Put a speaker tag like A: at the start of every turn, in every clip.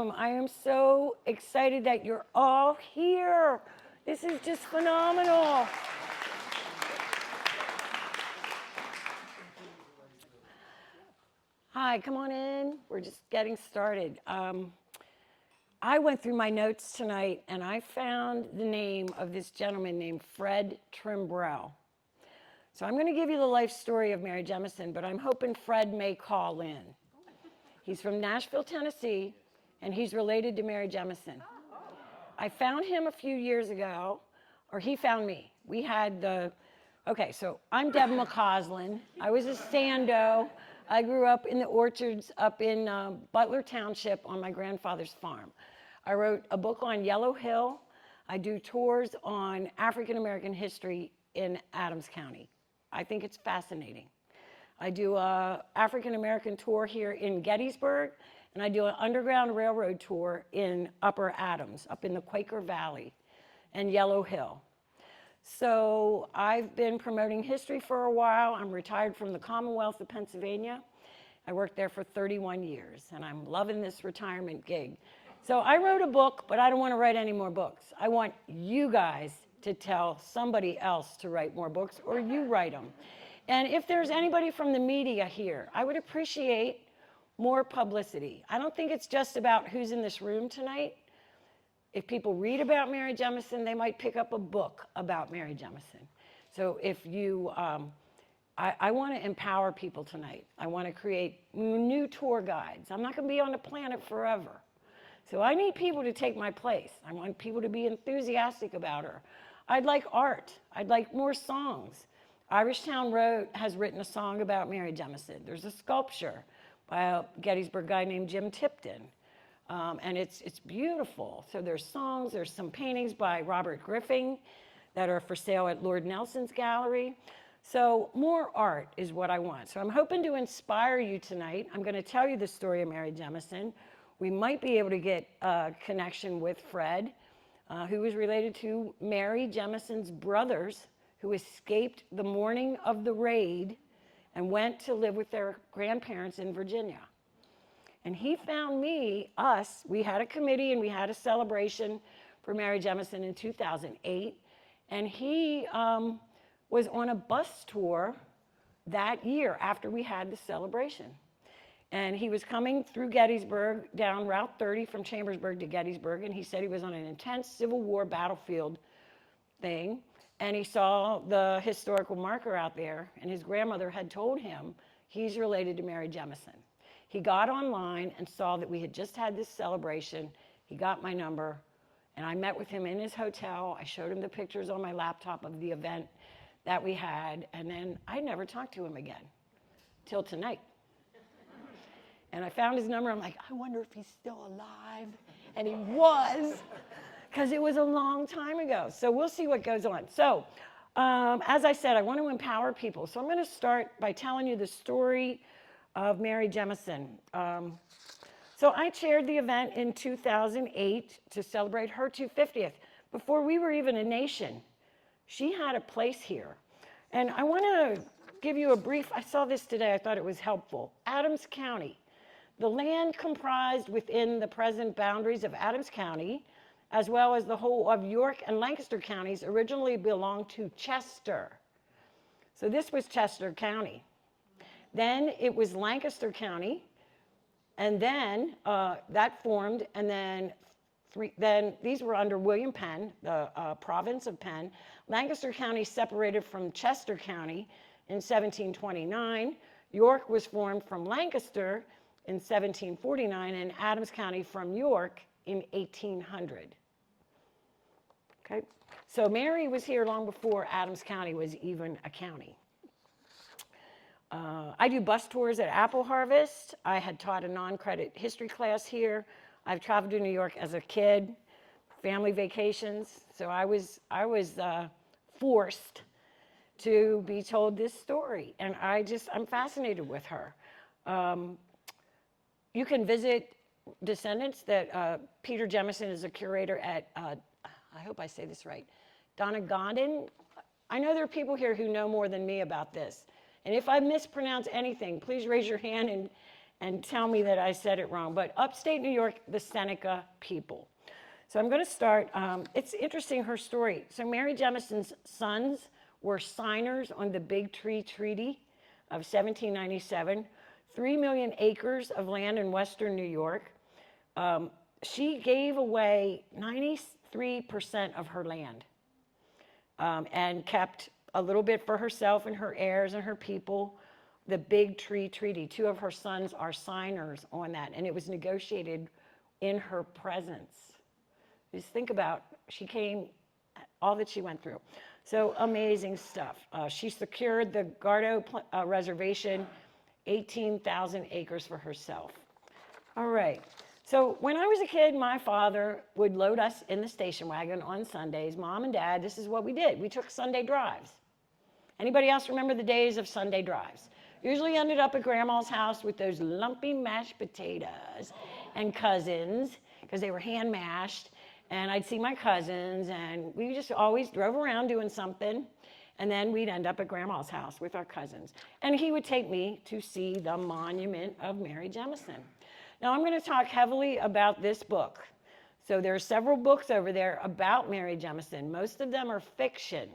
A: welcome. I am so excited that you're all here. This is just phenomenal. Hi, come on in. We're just getting started. I went through my notes tonight and I found the name of this gentleman named Fred Trimbrell. So I'm going to give you the life story of Mary Jemison, but I'm hoping Fred may call in. He's from Nashville, Tennessee, and he's related to Mary Jemison. I found him a few years ago, or he found me. We had okay, so I'm Debra McCauslin. I was a Sandoe. I grew up in the orchards up in Butler Township on my grandfather's farm. I wrote a book on Yellow Hill. I do tours on African American history in Adams County. I think it's fascinating. I do an African American tour here in Gettysburg, and I do an Underground Railroad tour in Upper Adams, up in the Quaker Valley and Yellow Hill. So I've been promoting history for a while. I'm retired from the Commonwealth of Pennsylvania. I worked there for 31 years, and I'm loving this retirement gig. So I wrote a book, but I don't want to write any more books. I want you guys to tell somebody else to write more books, or you write them. And if there's anybody from the media here, I would appreciate more publicity. I don't think it's just about who's in this room tonight. If people read about Mary Jemison, they might pick up a book about Mary Jemison. So if you, I want to empower people tonight. I want to create new tour guides. I'm not going to be on the planet forever. So I need people to take my place. I want people to be enthusiastic about her. I'd like art. I'd like more songs. Irishtown Road has written a song about Mary Jemison. There's a sculpture by a Gettysburg guy named Jim Tipton, and it's beautiful. So there's songs, there's some paintings by Robert Griffin that are for sale at Lord Nelson's gallery. So more art is what I want. So I'm hoping to inspire you tonight. I'm going to tell you the story of Mary Jemison. We might be able to get a connection with Fred, who was related to Mary Jemison's brothers, who escaped the morning of the raid and went to live with their grandparents in Virginia. And he found us, we had a committee and we had a celebration for Mary Jemison in 2008. And he was on a bus tour that year after we had the celebration. And he was coming through Gettysburg down Route 30 from Chambersburg to Gettysburg. And he said he was on an intense Civil War battlefield thing. And he saw the historical marker out there, and his grandmother had told him he's related to Mary Jemison. He got online and saw that we had just had this celebration. He got my number, and I met with him in his hotel. I showed him the pictures on my laptop of the event that we had, and then I never talked to him again till tonight. And I found his number. I'm like, I wonder if he's still alive. And he was, because it was a long time ago. So we'll see what goes on. So as I said, I want to empower people. So I'm going to start by telling you the story of Mary Jemison. So I chaired the event in 2008 to celebrate her 250th. Before we were even a nation, she had a place here. And I want to give you a brief, I saw this today, I thought it was helpful. Adams County. The land comprised within the present boundaries of Adams County, as well as the whole of York and Lancaster counties, originally belonged to Chester. So this was Chester County. Then it was Lancaster County, and then that formed, and then these were under William Penn, the province of Penn. Lancaster County separated from Chester County in 1729. York was formed from Lancaster in 1749, and Adams County from York in 1800. Okay, so Mary was here long before Adams County was even a county. I do bus tours at Apple Harvest. I had taught a non-credit history class here. I've traveled to New York as a kid, family vacations. So I was forced to be told this story, and I'm fascinated with her. You can visit Descendants. That Peter Jemison is a curator at, I hope I say this right, Donegal. I know there are people here who know more than me about this. And if I mispronounce anything, please raise your hand and tell me that I said it wrong. But upstate New York, the Seneca people. So I'm going to start. It's interesting, her story. So Mary Jemison's sons were signers on the Big Tree Treaty of 1797, 3 million acres of land in western New York. She gave away 93% of her land and kept a little bit for herself and her heirs and her people. The Big Tree Treaty. 2 of her sons are signers on that, and it was negotiated in her presence. Just think about, she came, all that she went through. So amazing stuff. She secured the Gardo Reservation, 18,000 acres for herself. All right. So when I was a kid, my father would load us in the station wagon on Sundays. Mom and Dad, this is what we did. We took Sunday drives. Anybody else remember the days of Sunday drives? Usually ended up at Grandma's house with those lumpy mashed potatoes and cousins, because they were hand mashed. And I'd see my cousins, and we just always drove around doing something. And then we'd end up at Grandma's house with our cousins. And he would take me to see the monument of Mary Jemison. Now I'm going to talk heavily about this book. So there are several books over there about Mary Jemison. Most of them are fiction.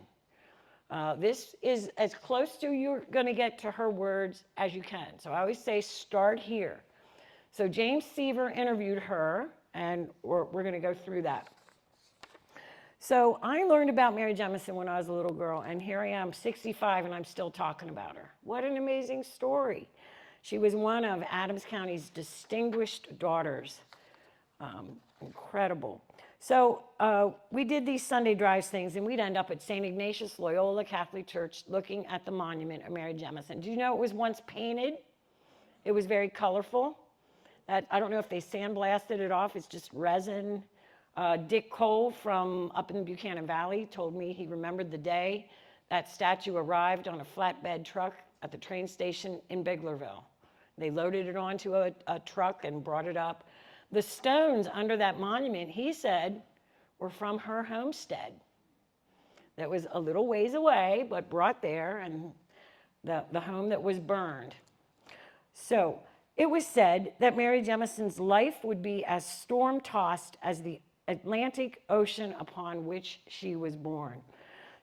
A: This is as close to you're going to get to her words as you can. So I always say start here. So James Seaver interviewed her, and we're going to go through that. So I learned about Mary Jemison when I was a little girl, and here I am, 65, and I'm still talking about her. What an amazing story. She was one of Adams County's distinguished daughters. Incredible. So we did these Sunday drives things, and we'd end up at St. Ignatius Loyola Catholic Church looking at the monument of Mary Jemison. Do you know it was once painted? It was very colorful. I don't know if they sandblasted it off. It's just resin. Dick Cole from up in the Buchanan Valley told me he remembered the day that statue arrived on a flatbed truck at the train station in Biglerville. They loaded it onto a truck and brought it up. The stones under that monument, he said, were from her homestead. That was a little ways away, but brought there, and the home that was burned. So it was said that Mary Jemison's life would be as storm-tossed as the Atlantic Ocean upon which she was born.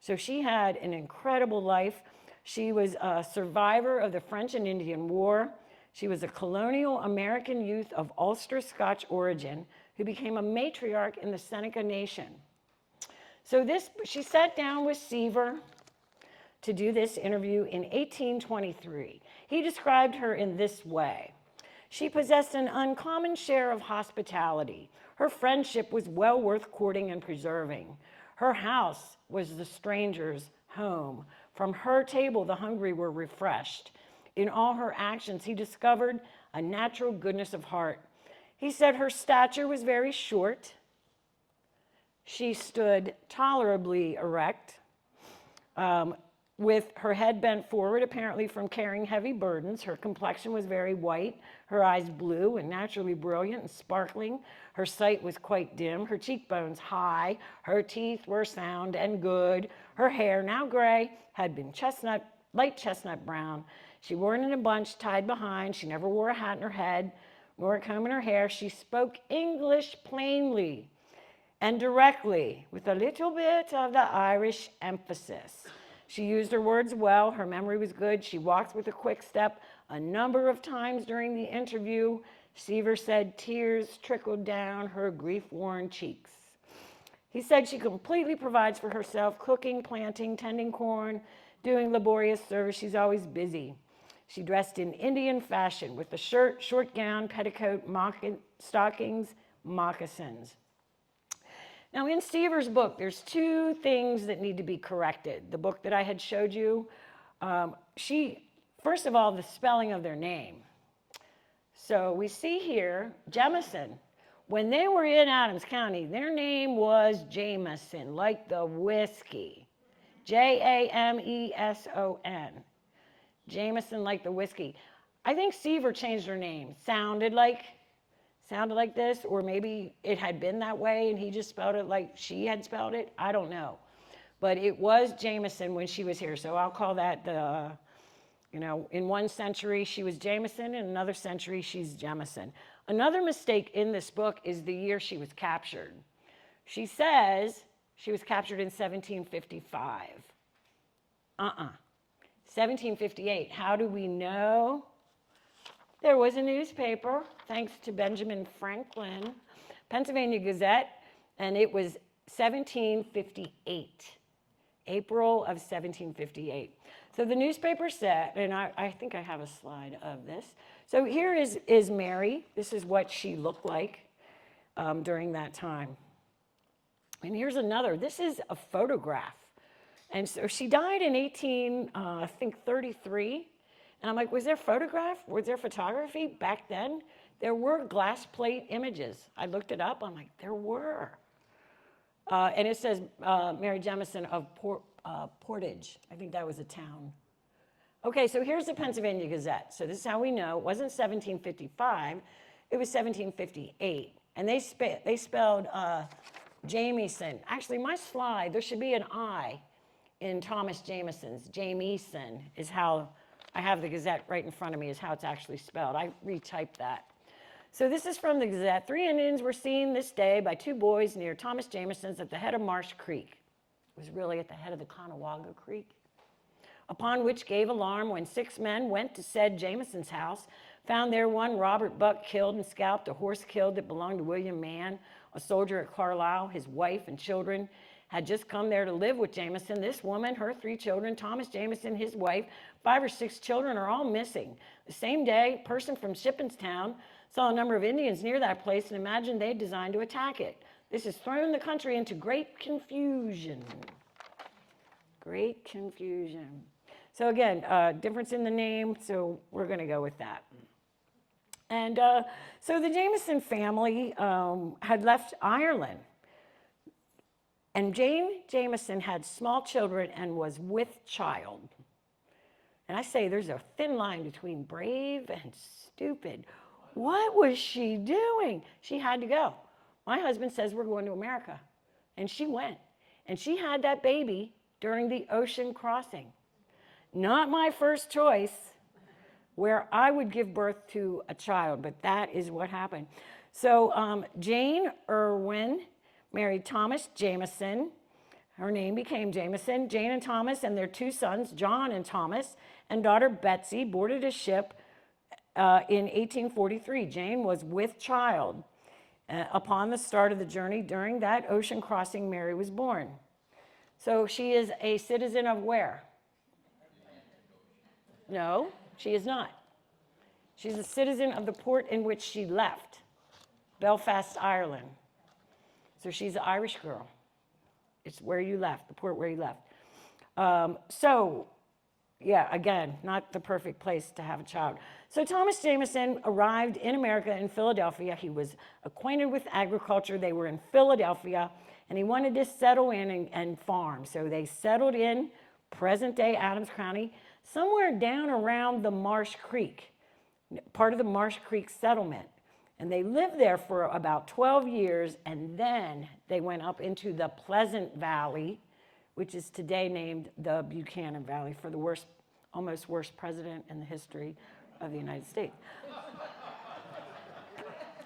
A: So she had an incredible life. She was a survivor of the French and Indian War. She was a colonial American youth of Ulster Scotch origin who became a matriarch in the Seneca Nation. So she sat down with Seaver to do this interview in 1823. He described her in this way. She possessed an uncommon share of hospitality. Her friendship was well worth courting and preserving. Her house was the stranger's home. From her table, the hungry were refreshed. In all her actions, he discovered a natural goodness of heart. He said her stature was very short. She stood tolerably erect, with her head bent forward, apparently from carrying heavy burdens. Her complexion was very white, her eyes blue and naturally brilliant and sparkling. Her sight was quite dim, her cheekbones high, her teeth were sound and good. Her hair, now gray, had been light chestnut brown. She wore it in a bunch tied behind. She never wore a hat in her head, nor a comb in her hair. She spoke English plainly and directly, with a little bit of the Irish emphasis. She used her words well. Her memory was good. She walked with a quick step. A number of times during the interview, Seaver said tears trickled down her grief-worn cheeks. He said she completely provides for herself, cooking, planting, tending corn, doing laborious service. She's always busy. She dressed in Indian fashion with a shirt, short gown, petticoat, stockings, moccasins. Now, in Seaver's book, there's 2 things that need to be corrected. The book that I had showed you, first of all, the spelling of their name. So we see here, Jemison. When they were in Adams County, their name was Jemison, like the whiskey. Jameson. Jemison, like the whiskey. I think Seaver changed her name. Sounded like this, or maybe it had been that way and he just spelled it like she had spelled it. I don't know. But it was Jemison when she was here, so I'll call that You know, in one century she was Jemison, in another century she's Jemison. Another mistake in this book is the year she was captured. She says she was captured in 1755. 1758. How do we know? There was a newspaper, thanks to Benjamin Franklin, Pennsylvania Gazette, and it was 1758, April of 1758. So the newspaper said, and I think I have a slide of this. So here is Mary. This is what she looked like during that time. And here's another. This is a photograph. And so she died in 33. And I'm like, was there photograph? Was there photography back then? There were glass plate images. I looked it up. I'm like, there were. And it says Mary Jemison of Portage. I think that was a town. Okay, so here's the Pennsylvania Gazette. So this is how we know. It wasn't 1755. It was 1758. And they spelled Jemison. Actually, my slide, there should be an I in Thomas Jemison's. Jemison is how, I have the Gazette right in front of me, is how it's actually spelled. I retyped that. So this is from the Gazette. 3 Indians were seen this day by 2 boys near Thomas Jemison's at the head of Marsh Creek. It was really at the head of the Conewago Creek. Upon which gave alarm when 6 men went to said Jemison's house, found there one Robert Buck killed and scalped, a horse killed that belonged to William Mann, a soldier at Carlisle. His wife and children had just come there to live with Jemison. This woman, her 3 children, Thomas Jemison, his wife, 5 or 6 children are all missing. The same day, a person from Shippingstown saw a number of Indians near that place and imagined they designed to attack it. This has thrown the country into great confusion. Great confusion. So again, difference in the name, so we're going to go with that. And so the Jemison family had left Ireland. And Jane Jemison had small children and was with child. And I say there's a thin line between brave and stupid. What was she doing? She had to go. My husband says we're going to America. And she went. And she had that baby during the ocean crossing. Not my first choice, where I would give birth to a child, but that is what happened. So Jane Irwin married Thomas Jemison. Her name became Jemison. Jane and Thomas and their 2 sons, John and Thomas, and daughter Betsy boarded a ship in 1843. Jane was with child. Upon the start of the journey, during that ocean crossing, Mary was born. So she is a citizen of where? No, she is not. She's a citizen of the port in which she left, Belfast, Ireland. So she's an Irish girl. It's where you left, the port where you left. Yeah, again, not the perfect place to have a child. So Thomas Jemison arrived in America in Philadelphia. He was acquainted with agriculture. They were in Philadelphia, and he wanted to settle in and farm. So they settled in present-day Adams County, somewhere down around the Marsh Creek, part of the Marsh Creek settlement. And they lived there for about 12 years, and then they went up into the Pleasant Valley, which is today named the Buchanan Valley, for the almost worst president in the history of the United States.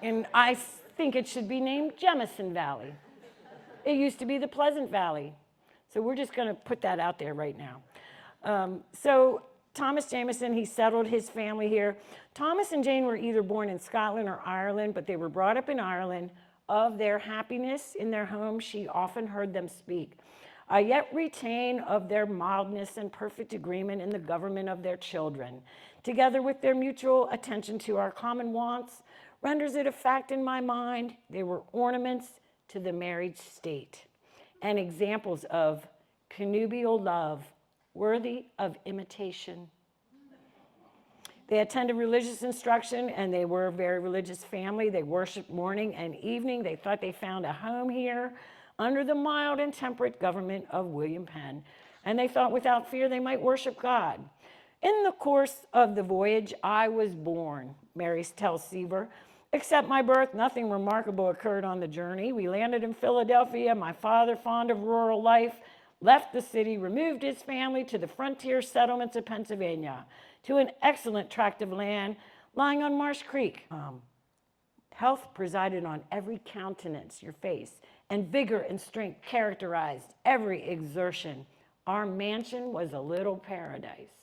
A: And I think it should be named Jemison Valley. It used to be the Pleasant Valley. So we're just going to put that out there right now. So Thomas Jemison, he settled his family here. Thomas and Jane were either born in Scotland or Ireland, but they were brought up in Ireland. Of their happiness in their home, she often heard them speak. Yet retain of their mildness and perfect agreement in the government of their children, together with their mutual attention to our common wants, renders it a fact in my mind they were ornaments to the married state, and examples of connubial love worthy of imitation. They attended religious instruction, and they were a very religious family. They worshiped morning and evening. They thought they found a home here under the mild and temperate government of William Penn, and they thought without fear they might worship God. In the course of the voyage, I was born, Mary tells Seaver. Except my birth, nothing remarkable occurred on the journey. We landed in Philadelphia. My father, fond of rural life, left the city, removed his family to the frontier settlements of Pennsylvania, to an excellent tract of land lying on Marsh Creek. Health presided on every countenance, your face, and vigor and strength characterized every exertion. Our mansion was a little paradise.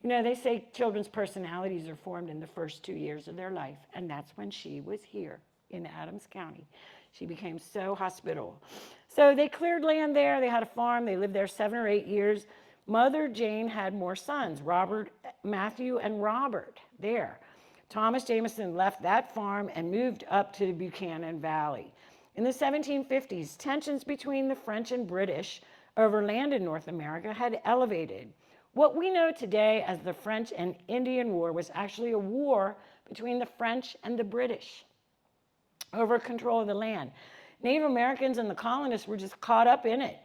A: You know, they say children's personalities are formed in the first 2 years of their life, and that's when she was here in Adams County. She became so hospitable. So they cleared land there. They had a farm. They lived there 7 or 8 years. Mother Jane had more sons, Robert, Matthew, and Robert there. Thomas Jemison left that farm and moved up to the Buchanan Valley. In the 1750s, tensions between the French and British over land in North America had elevated. What we know today as the French and Indian War was actually a war between the French and the British over control of the land. Native Americans and the colonists were just caught up in it,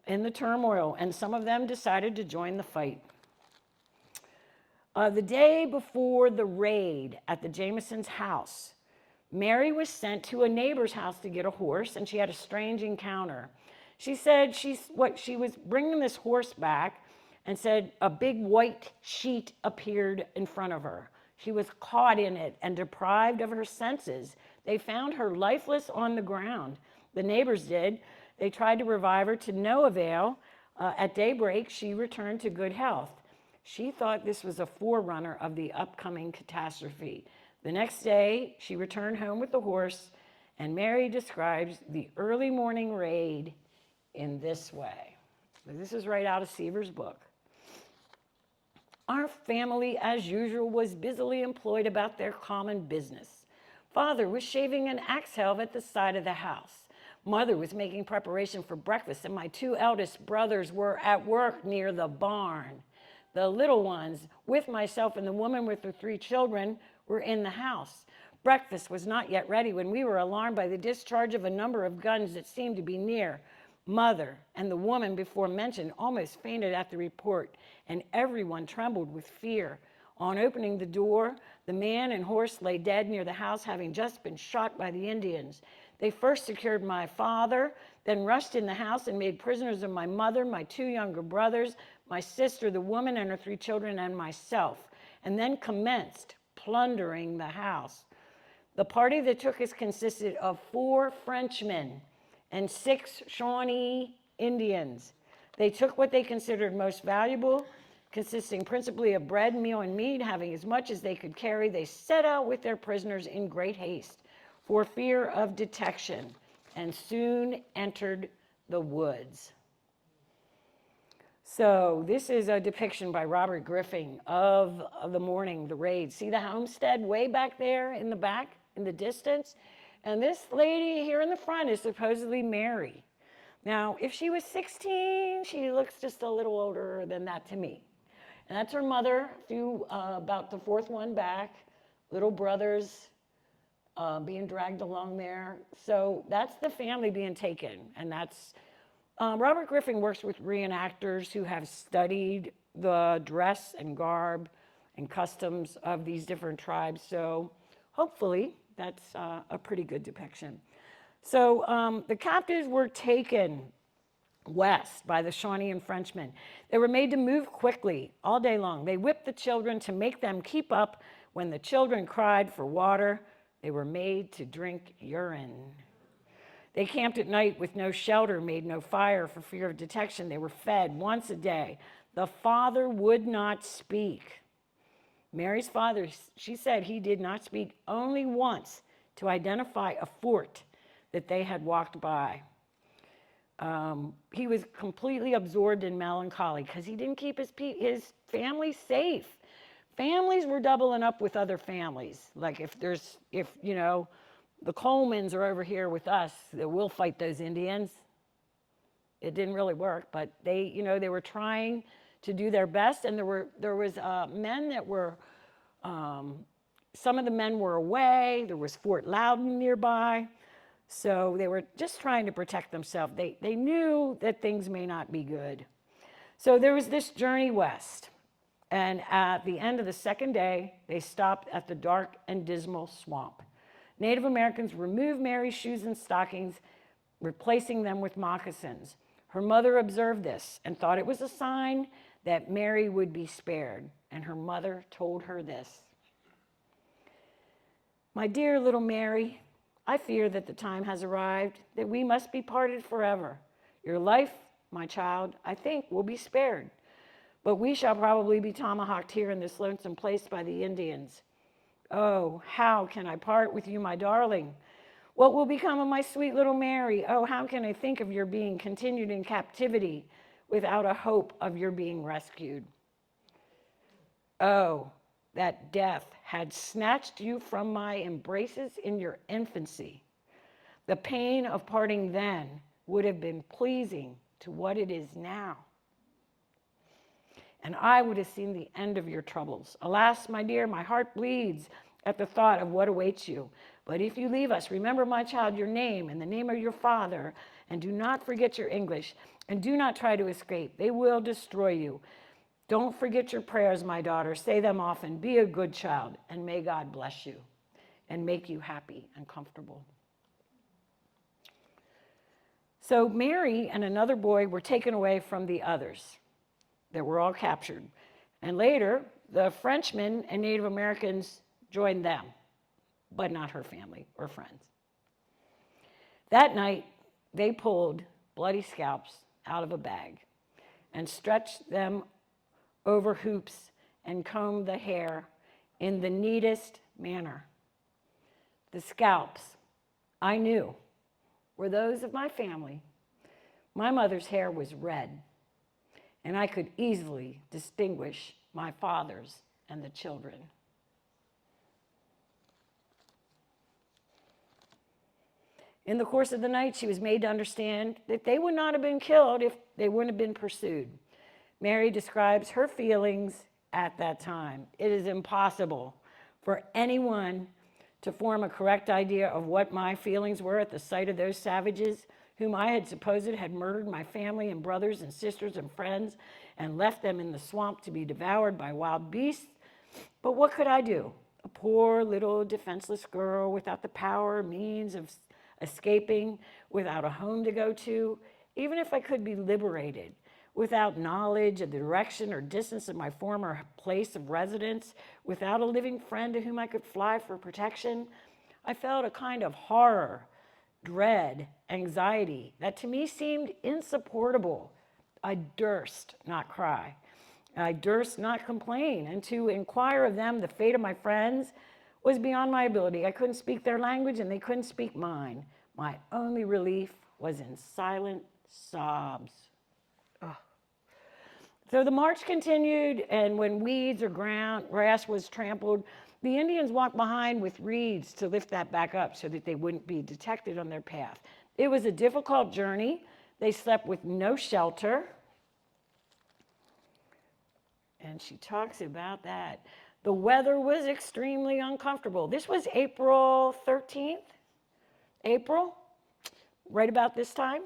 A: in the turmoil, and some of them decided to join the fight. The day before the raid at the Jemison's house, Mary was sent to a neighbor's house to get a horse, and she had a strange encounter. She said she was bringing this horse back, and said a big white sheet appeared in front of her. She was caught in it and deprived of her senses. They found her lifeless on the ground. The neighbors did. They tried to revive her to no avail. At daybreak, she returned to good health. She thought this was a forerunner of the upcoming catastrophe. The next day, she returned home with the horse, and Mary describes the early morning raid in this way. This is right out of Seaver's book. Our family, as usual, was busily employed about their common business. Father was shaving an axe helve at the side of the house. Mother was making preparation for breakfast, and my 2 eldest brothers were at work near the barn. The little ones, with myself and the woman with the 3 children, were in the house. Breakfast was not yet ready when we were alarmed by the discharge of a number of guns that seemed to be near. Mother and the woman before mentioned almost fainted at the report, and everyone trembled with fear. On opening the door, the man and horse lay dead near the house, having just been shot by the Indians. They first secured my father, then rushed in the house and made prisoners of my mother, my 2 younger brothers, my sister, the woman and her 3 children, and myself, and then commenced plundering the house. The party that took us consisted of 4 Frenchmen and 6 Shawnee Indians. They took what they considered most valuable, consisting principally of bread, meal, and meat. Having as much as they could carry, they set out with their prisoners in great haste for fear of detection, and soon entered the woods. So this is a depiction by Robert Griffin of the morning, the raid. See the homestead way back there in the back, in the distance? And this lady here in the front is supposedly Mary. Now, if she was 16, she looks just a little older than that to me. And that's her mother, about the 4th one back, little brothers being dragged along there. So that's the family being taken. And that's, Robert Griffin works with reenactors who have studied the dress and garb and customs of these different tribes. So hopefully that's a pretty good depiction. So the captives were taken west by the Shawnee and Frenchmen. They were made to move quickly all day long. They whipped the children to make them keep up. When the children cried for water, they were made to drink urine. They camped at night with no shelter, made no fire for fear of detection. They were fed once a day. The father would not speak. Mary's father, she said he did not speak only once to identify a fort that they had walked by. He was completely absorbed in melancholy because he didn't keep his family safe. Families were doubling up with other families. Like if the Colemans are over here with us, we'll fight those Indians. It didn't really work, but they were trying to do their best, and there was men that were, some of the men were away. There was Fort Loudon nearby. So they were just trying to protect themselves. They knew that things may not be good. So there was this journey west. And at the end of the 2nd day, they stopped at the dark and dismal swamp. Native Americans removed Mary's shoes and stockings, replacing them with moccasins. Her mother observed this and thought it was a sign that Mary would be spared, and her mother told her this: "My dear little Mary, I fear that the time has arrived that we must be parted forever. Your life, my child, I think will be spared, but we shall probably be tomahawked here in this lonesome place by the Indians. Oh, how can I part with you, my darling? What will become of my sweet little Mary? Oh, how can I think of your being continued in captivity without a hope of your being rescued? Oh, that death had snatched you from my embraces in your infancy. The pain of parting then would have been pleasing to what it is now. And I would have seen the end of your troubles. Alas, my dear, my heart bleeds at the thought of what awaits you. But if you leave us, remember, my child, your name and the name of your father, and do not forget your English, and do not try to escape. They will destroy you. Don't forget your prayers, my daughter. Say them often. Be a good child, and may God bless you and make you happy and comfortable." So Mary and another boy were taken away from the others that were all captured. And later, the Frenchmen and Native Americans joined them, but not her family or friends. That night, they pulled bloody scalps out of a bag and stretched them over hoops and combed the hair in the neatest manner. The scalps, I knew, were those of my family. My mother's hair was red, and I could easily distinguish my father's and the children. In the course of the night, she was made to understand that they would not have been killed if they wouldn't have been pursued. Mary describes her feelings at that time. It is impossible for anyone to form a correct idea of what my feelings were at the sight of those savages whom I had supposed had murdered my family and brothers and sisters and friends and left them in the swamp to be devoured by wild beasts. But what could I do? A poor little defenseless girl without the power or means of escaping, without a home to go to, even if I could be liberated, without knowledge of the direction or distance of my former place of residence, without a living friend to whom I could fly for protection. I felt a kind of horror, dread, anxiety that to me seemed insupportable. I durst not cry. I durst not complain, and to inquire of them the fate of my friends was beyond my ability. I couldn't speak their language, and they couldn't speak mine. My only relief was in silent sobs. Ugh. So the march continued, and when weeds or grass was trampled, the Indians walked behind with reeds to lift that back up so that they wouldn't be detected on their path. It was a difficult journey. They slept with no shelter. And she talks about that. The weather was extremely uncomfortable. This was April 13th, right about this time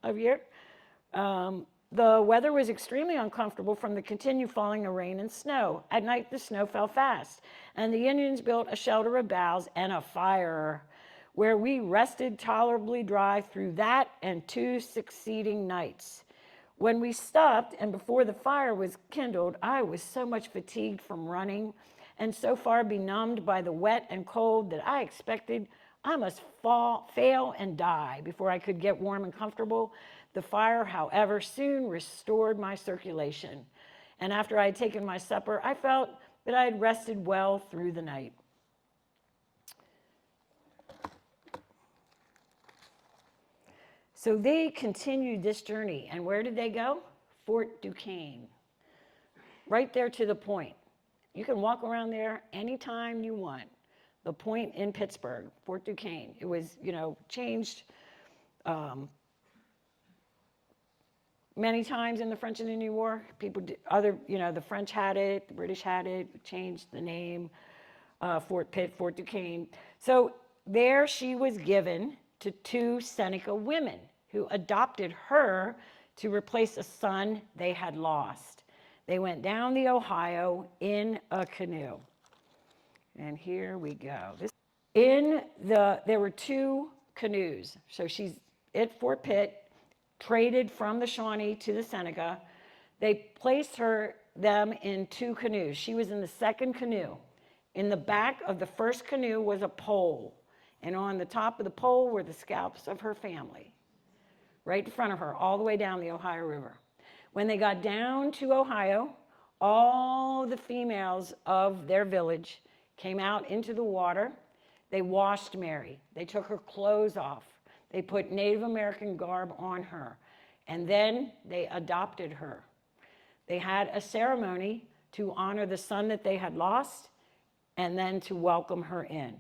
A: of year. The weather was extremely uncomfortable from the continued falling of rain and snow. At night, the snow fell fast, and the Indians built a shelter of boughs and a fire where we rested tolerably dry through that and 2 succeeding nights. When we stopped and before the fire was kindled, I was so much fatigued from running and so far benumbed by the wet and cold that I expected I must fail and die before I could get warm and comfortable. The fire, however, soon restored my circulation, and after I had taken my supper, I felt that I had rested well through the night. So they continued this journey, and where did they go? Fort Duquesne, right there to the point. You can walk around there anytime you want. The point in Pittsburgh, Fort Duquesne. It was, changed many times in the French and Indian War. The French had it, the British had it, changed the name, Fort Duquesne. So there she was given to 2 Seneca women who adopted her to replace a son they had lost. They went down the Ohio in a canoe. And here we go. There were 2 canoes. So she's at Fort Pitt, traded from the Shawnee to the Seneca. They placed them in 2 canoes. She was in the second canoe. In the back of the first canoe was a pole, and on the top of the pole were the scalps of her family, right in front of her, all the way down the Ohio River. When they got down to Ohio, all the females of their village came out into the water. They washed Mary. They took her clothes off. They put Native American garb on her, and then they adopted her. They had a ceremony to honor the son that they had lost and then to welcome her in.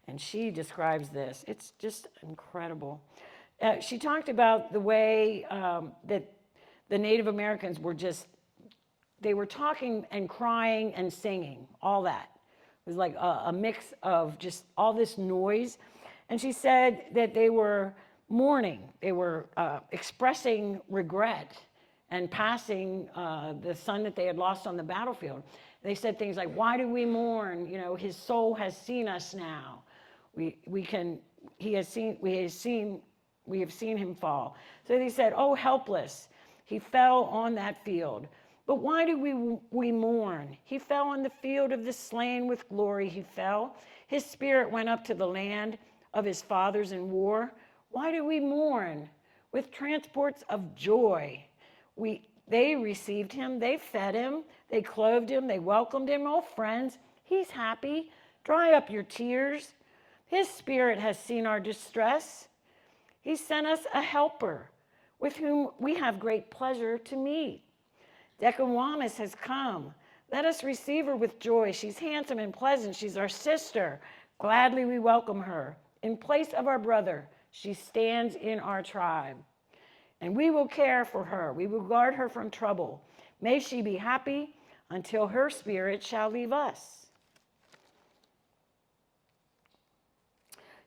A: And she describes this. It's just incredible. She talked about the way that the Native Americans were they were talking and crying and singing, all that. It was like a mix of just all this noise. And she said that they were mourning. They were expressing regret and passing the son that they had lost on the battlefield. They said things like, "Why do we mourn? You know, his soul has seen us now. We have seen him fall." So they said, "Oh, helpless. He fell on that field. But why do we mourn? He fell on the field of the slain with glory. He fell. His spirit went up to the land of his fathers in war. Why do we mourn? With transports of joy. They received him, they fed him, they clothed him, they welcomed him. Oh, friends, he's happy. Dry up your tears. His spirit has seen our distress. He sent us a helper with whom we have great pleasure to meet. Decawamis has come. Let us receive her with joy. She's handsome and pleasant. She's our sister. Gladly we welcome her. In place of our brother, she stands in our tribe. And we will care for her. We will guard her from trouble. May she be happy until her spirit shall leave us.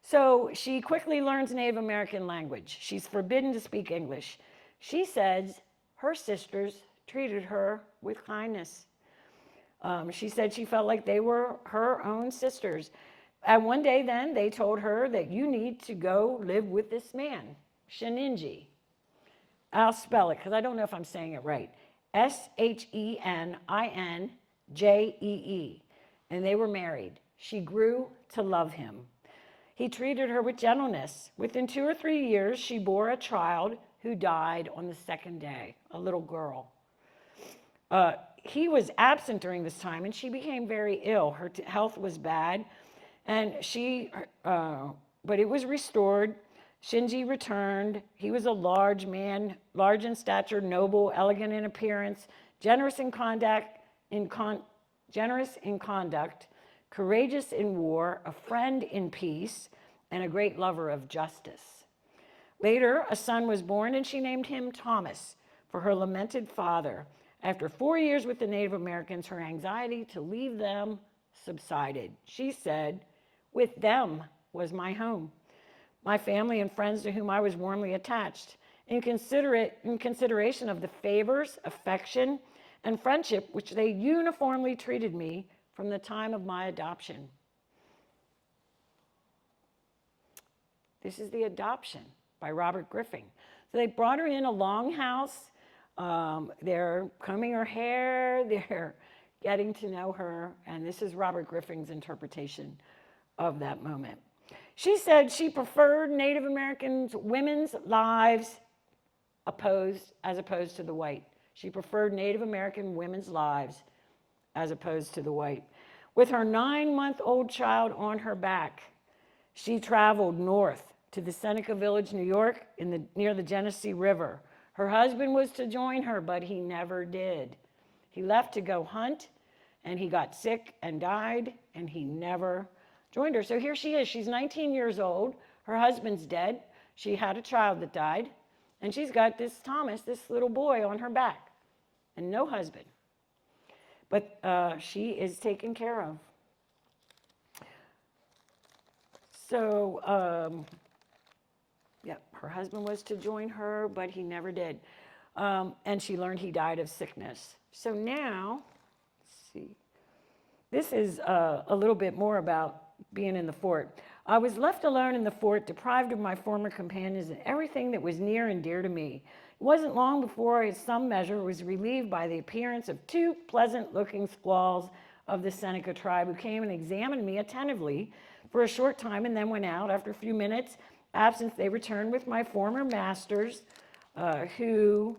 A: So she quickly learns Native American language. She's forbidden to speak English. She says her sisters treated her with kindness. She said she felt like they were her own sisters. And one day then they told her that you need to go live with this man, Sheninjee. I'll spell it because I don't know if I'm saying it right. Sheninjee. And they were married. She grew to love him. He treated her with gentleness. Within 2 or 3 years, she bore a child who died on the second day, a little girl. He was absent during this time, and she became very ill. Her health was bad, and but it was restored. Shinji returned. He was a large man, large in stature, noble, elegant in appearance, generous in conduct, courageous in war, a friend in peace, and a great lover of justice. Later, a son was born, and she named him Thomas for her lamented father. After 4 years with the Native Americans, her anxiety to leave them subsided. She said, "With them was my home, my family and friends to whom I was warmly attached, in consideration of the favors, affection, and friendship which they uniformly treated me from the time of my adoption." This is the adoption by Robert Griffin. So they brought her in a longhouse. They're combing her hair. They're getting to know her. And this is Robert Griffin's interpretation of that moment. She said she preferred Native American women's lives as opposed to the white. She preferred Native American women's lives as opposed to the white. With her 9-month-old child on her back, she traveled north to the Seneca Village, New York, near the Genesee River. Her husband was to join her, but he never did. He left to go hunt, and he got sick and died, and he never joined her. So here she is. She's 19 years old. Her husband's dead. She had a child that died, and she's got this Thomas, this little boy, on her back, and no husband. But she is taken care of. So, her husband was to join her, but he never did. And she learned he died of sickness. So now, let's see. This is a little bit more about being in the fort. I was left alone in the fort, deprived of my former companions and everything that was near and dear to me. It wasn't long before I, in some measure, was relieved by the appearance of two pleasant-looking squaws of the Seneca tribe who came and examined me attentively for a short time and then went out. After a few minutes' absence, they returned with my former masters, who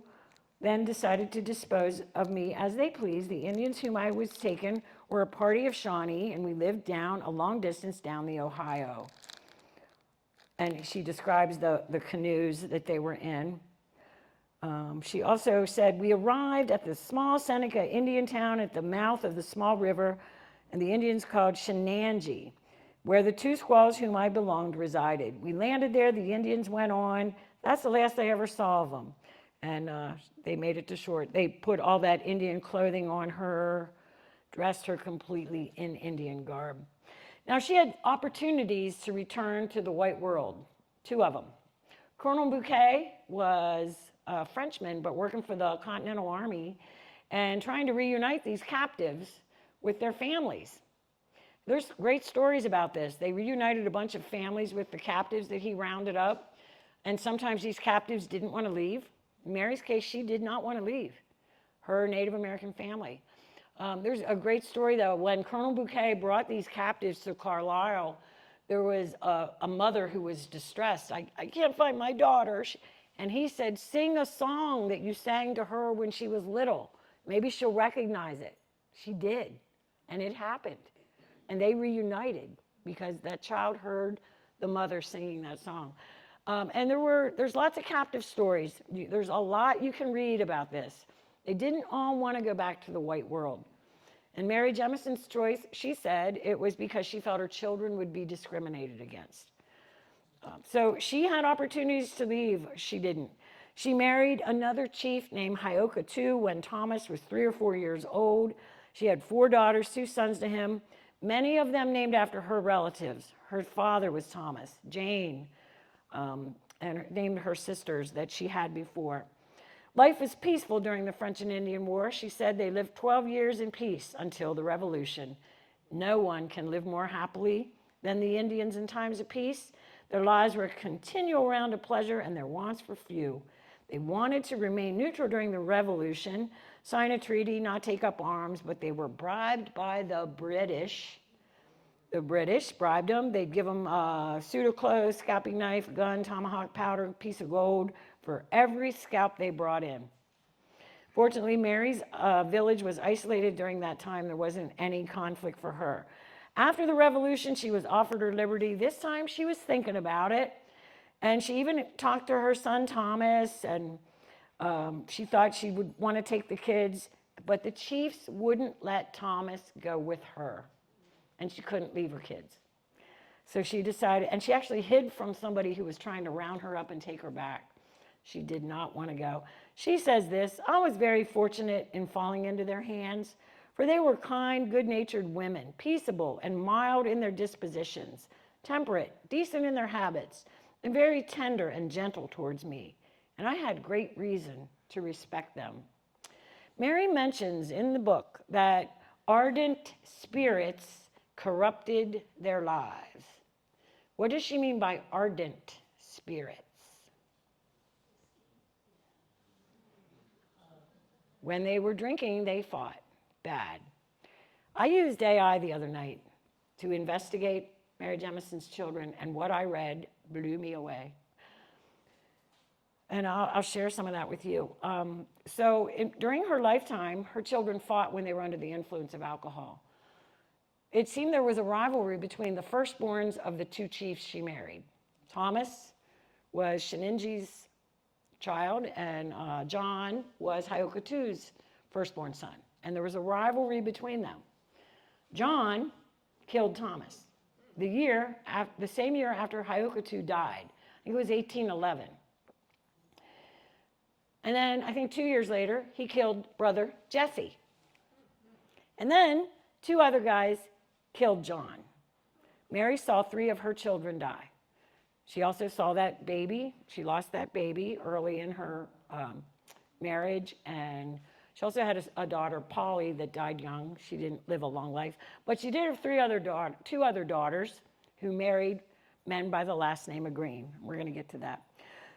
A: then decided to dispose of me as they pleased. The Indians whom I was taken were a party of Shawnee, and we lived down a long distance down the Ohio. And she describes the canoes that they were in. She also said, we arrived at the small Seneca Indian town at the mouth of the small river, and the Indians called Shenanjee, where the two squaws whom I belonged resided. We landed there, the Indians went on. That's the last I ever saw of them. And they made it to shore. They put all that Indian clothing on her, dressed her completely in Indian garb. Now, she had opportunities to return to the white world, two of them. Colonel Bouquet was a Frenchman, but working for the Continental Army and trying to reunite these captives with their families. There's great stories about this. They reunited a bunch of families with the captives that he rounded up, and sometimes these captives didn't want to leave. In Mary's case, she did not want to leave her Native American family. There's a great story, though. When Colonel Bouquet brought these captives to Carlisle, there was a mother who was distressed. I can't find my daughter. And he said, sing a song that you sang to her when she was little. Maybe she'll recognize it. She did, and it happened. And they reunited because that child heard the mother singing that song. And there's lots of captive stories. There's a lot you can read about this. They didn't all want to go back to the white world. And Mary Jemison's choice, she said, it was because she felt her children would be discriminated against. So she had opportunities to leave. She didn't. She married another chief named Hyoka II when Thomas was 3 or 4 years old. She had 4 daughters, 2 sons to him, many of them named after her relatives. Her father was Thomas, Jane, and named her sisters that she had before. Life was peaceful during the French and Indian War. She said they lived 12 years in peace until the Revolution. No one can live more happily than the Indians in times of peace. Their lives were a continual round of pleasure and their wants were few. They wanted to remain neutral during the Revolution, sign a treaty, not take up arms, but they were bribed by the British. The British bribed them. They'd give them a suit of clothes, scalping knife, gun, tomahawk powder, piece of gold for every scalp they brought in. Fortunately, Mary's village was isolated during that time. There wasn't any conflict for her. After the Revolution, she was offered her liberty. This time, she was thinking about it. And she even talked to her son, Thomas, and she thought she would want to take the kids. But the chiefs wouldn't let Thomas go with her. And she couldn't leave her kids. So she decided, and she actually hid from somebody who was trying to round her up and take her back. She did not want to go. She says this, I was very fortunate in falling into their hands, for they were kind, good-natured women, peaceable and mild in their dispositions, temperate, decent in their habits, and very tender and gentle towards me. And I had great reason to respect them. Mary mentions in the book that ardent spirits corrupted their lives. What does she mean by ardent spirits? When they were drinking, they fought bad. I used AI the other night to investigate Mary Jemison's children, and what I read blew me away. And I'll share some of that with you. During her lifetime, her children fought when they were under the influence of alcohol. It seemed there was a rivalry between the firstborns of the 2 chiefs she married. Thomas was Shenanjee's child, and John was Hyoka II's firstborn son. And there was a rivalry between them. John killed Thomas the same year after Hyoka II died. I think it was 1811. And then I think 2 years later, he killed brother Jesse. And then 2 other guys killed John. Mary saw 3 of her children die. She also saw that baby. She lost that baby early in her marriage. And she also had a daughter, Polly, that died young. She didn't live a long life. But she did have 2 other daughters who married men by the last name of Green. We're going to get to that.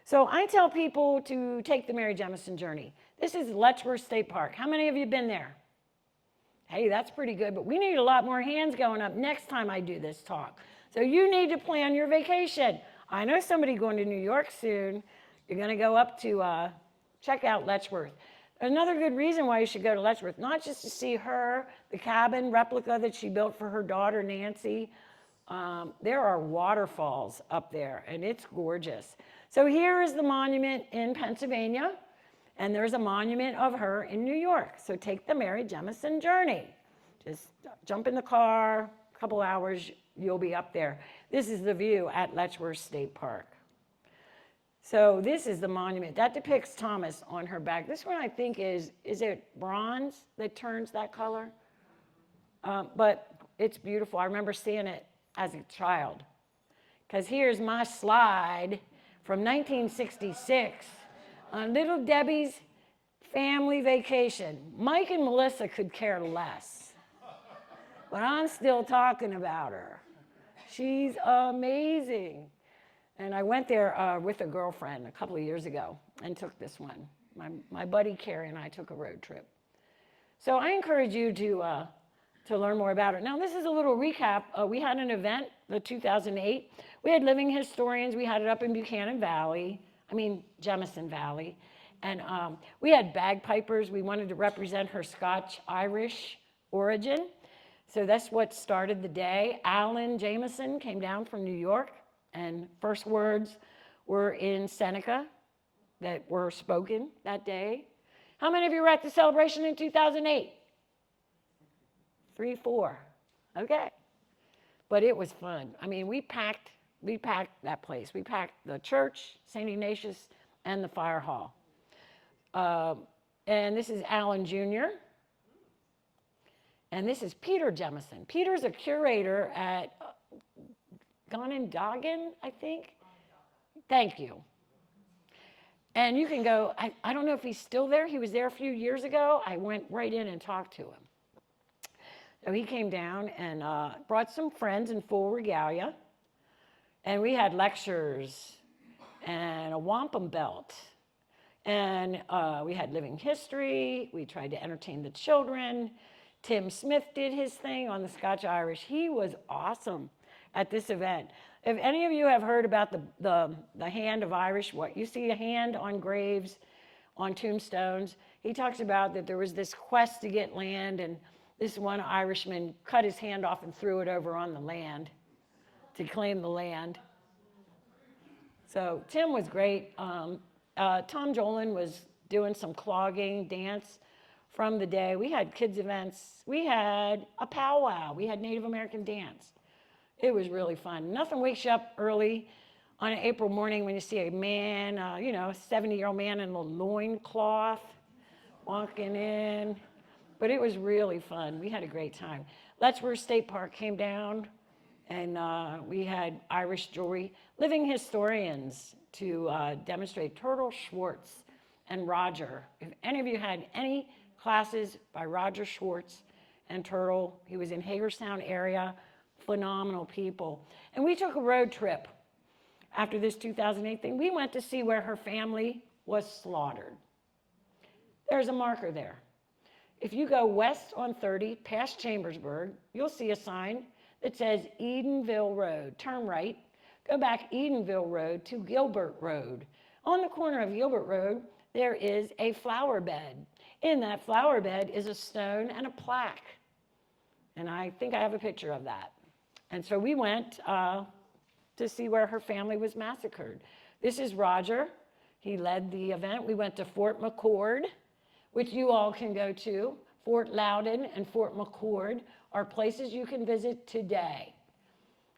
A: So I tell people to take the Mary Jemison journey. This is Letchworth State Park. How many of you have been there? Hey, that's pretty good, but we need a lot more hands going up next time I do this talk. So you need to plan your vacation. I know somebody going to New York soon. You're going to go up to check out Letchworth. Another good reason why you should go to Letchworth, not just to see her, the cabin replica that she built for her daughter, Nancy. There are waterfalls up there, and it's gorgeous. So here is the monument in Pennsylvania, and there's a monument of her in New York. So take the Mary Jemison journey. Just jump in the car, a couple hours, you'll be up there. This is the view at Letchworth State Park. So this is the monument. That depicts Thomas on her back. This one I think is it bronze that turns that color? But it's beautiful. I remember seeing it as a child. Because here's my slide from 1966 on Little Debbie's family vacation. Mike and Melissa could care less. But I'm still talking about her. She's amazing. And I went there with a girlfriend a couple of years ago and took this one. My buddy Carrie and I took a road trip. So I encourage you to learn more about it. Now, this is a little recap. We had an event, the 2008. We had living historians. We had it up in Jemison Valley. And we had bagpipers. We wanted to represent her Scotch-Irish origin. So that's what started the day. Alan Jemison came down from New York. And first words were in Seneca that were spoken that day. How many of you were at the celebration in 2008? 3, 4. Okay. But it was fun. I mean, we packed that place. We packed the church, St. Ignatius, and the fire hall. And this is Alan Jr. And this is Peter Jemison. Peter's a curator at Onondaga, I think. Thank you. And you can go, I don't know if he's still there. He was there a few years ago. I went right in and talked to him. So he came down and brought some friends in full regalia. And we had lectures and a wampum belt. And we had living history. We tried to entertain the children. Tim Smith did his thing on the Scotch-Irish. He was awesome at this event. If any of you have heard about the hand of Irish, what you see a hand on graves, on tombstones, he talks about that there was this quest to get land, and this one Irishman cut his hand off and threw it over on the land to claim the land. So Tim was great. Tom Jolin was doing some clogging dance from the day. We had kids events. We had a powwow. We had Native American dance. It was really fun. Nothing wakes you up early on an April morning when you see a man, a 70-year-old man in a loincloth walking in. But it was really fun. We had a great time. Letchworth State Park came down, and we had Irish jewelry. Living historians to demonstrate Turtle Schwartz and Roger. If any of you had any classes by Roger Schwartz and Turtle, he was in Hagerstown area. Phenomenal people. And we took a road trip after this 2008 thing. We went to see where her family was slaughtered. There's a marker there. If you go west on 30, past Chambersburg, you'll see a sign that says Edenville Road. Turn right, go back Edenville Road to Gilbert Road. On the corner of Gilbert Road, there is a flower bed. In that flower bed is a stone and a plaque. And I think I have a picture of that. And so we went to see where her family was massacred. This is Roger. He led the event. We went to Fort McCord, which you all can go to. Fort Loudon and Fort McCord are places you can visit today.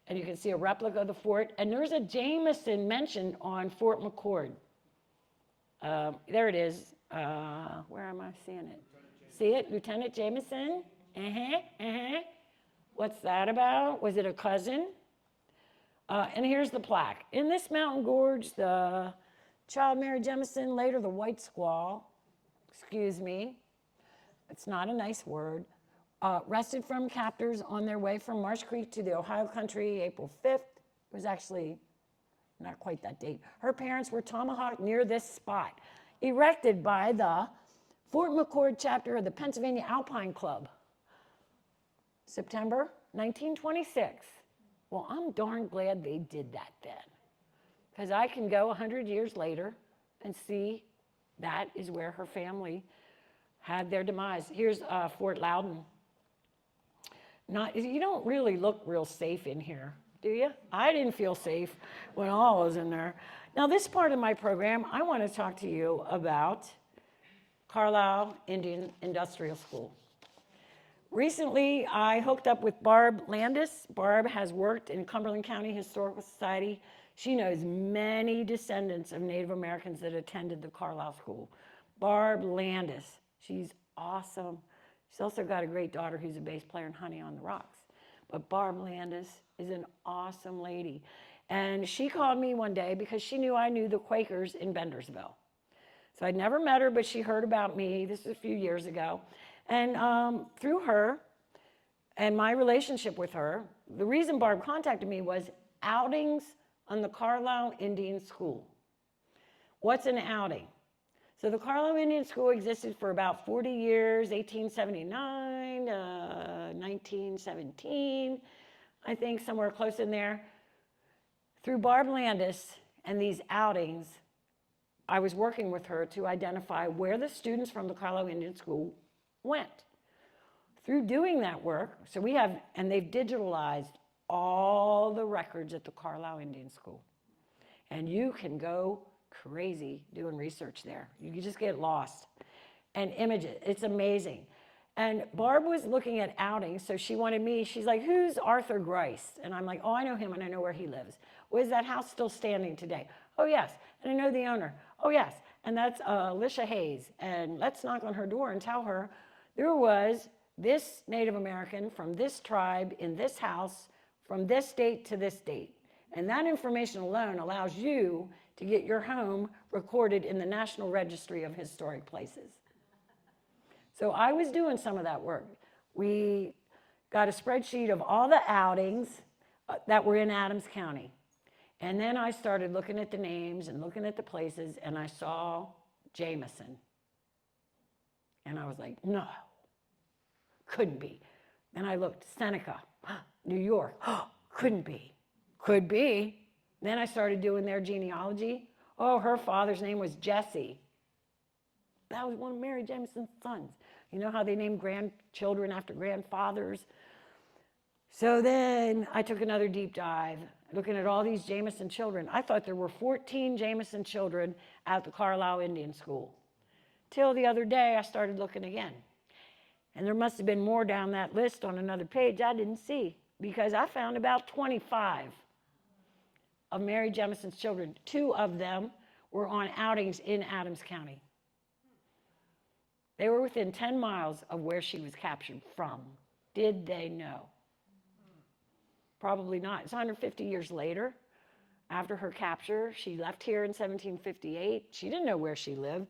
A: And you can see a replica of the fort. And there's a Jemison mentioned on Fort McCord. There it is. Where am I seeing it? See it? Lieutenant Jemison? What's that about? Was it a cousin? And here's the plaque. In this mountain gorge, the child Mary Jemison, later the White Squaw, excuse me, it's not a nice word, rested from captors on their way from Marsh Creek to the Ohio country, April 5th, It was actually not quite that date. Her parents were tomahawked near this spot, erected by the Fort McCord chapter of the Pennsylvania Alpine Club. September 1926. Well, I'm darn glad they did that then, because I can go 100 years later and see that is where her family had their demise. Here's Fort Loudon. You don't really look real safe in here, do you? I didn't feel safe when all was in there. Now, this part of my program, I want to talk to you about Carlisle Indian Industrial School. Recently, I hooked up with Barb Landis. Barb has worked in Cumberland County Historical Society. She knows many descendants of Native Americans that attended the Carlisle School. Barb Landis, she's awesome. She's also got a great daughter who's a bass player in Honey on the Rocks. But Barb Landis is an awesome lady. And she called me one day because she knew I knew the Quakers in Bendersville. So I'd never met her, but she heard about me. This was a few years ago. And through her and my relationship with her, the reason Barb contacted me was outings on the Carlisle Indian School. What's an outing? So the Carlisle Indian School existed for about 40 years, 1879, 1917, I think somewhere close in there. Through Barb Landis and these outings, I was working with her to identify where the students from the Carlisle Indian School went. Through doing that work, so we have, and they've digitalized all the records at the Carlisle Indian School. And you can go crazy doing research there. You can just get lost. And images, it's amazing. And Barb was looking at outings, so she wanted me, she's like, who's Arthur Grice? And I'm like, oh, I know him and I know where he lives. Well, is that house still standing today? Oh, yes. And I know the owner. Oh, yes. And that's Alicia Hayes. And let's knock on her door and tell her there was this Native American from this tribe in this house from this date to this date. And that information alone allows you to get your home recorded in the National Registry of Historic Places. So I was doing some of that work. We got a spreadsheet of all the outings that were in Adams County. And then I started looking at the names and looking at the places, and I saw Jemison. And I was like, no, couldn't be. Then I looked, Seneca, New York, couldn't be. Could be. Then I started doing their genealogy. Oh, her father's name was Jesse. That was one of Mary Jemison's sons. You know how they name grandchildren after grandfathers? So then I took another deep dive, looking at all these Jemison children. I thought there were 14 Jemison children at the Carlisle Indian School. Till the other day, I started looking again. And there must have been more down that list on another page I didn't see, because I found about 25 of Mary Jemison's children. 2 of them were on outings in Adams County. They were within 10 miles of where she was captured from. Did they know? Probably not. It's 150 years later. After her capture, she left here in 1758. She didn't know where she lived.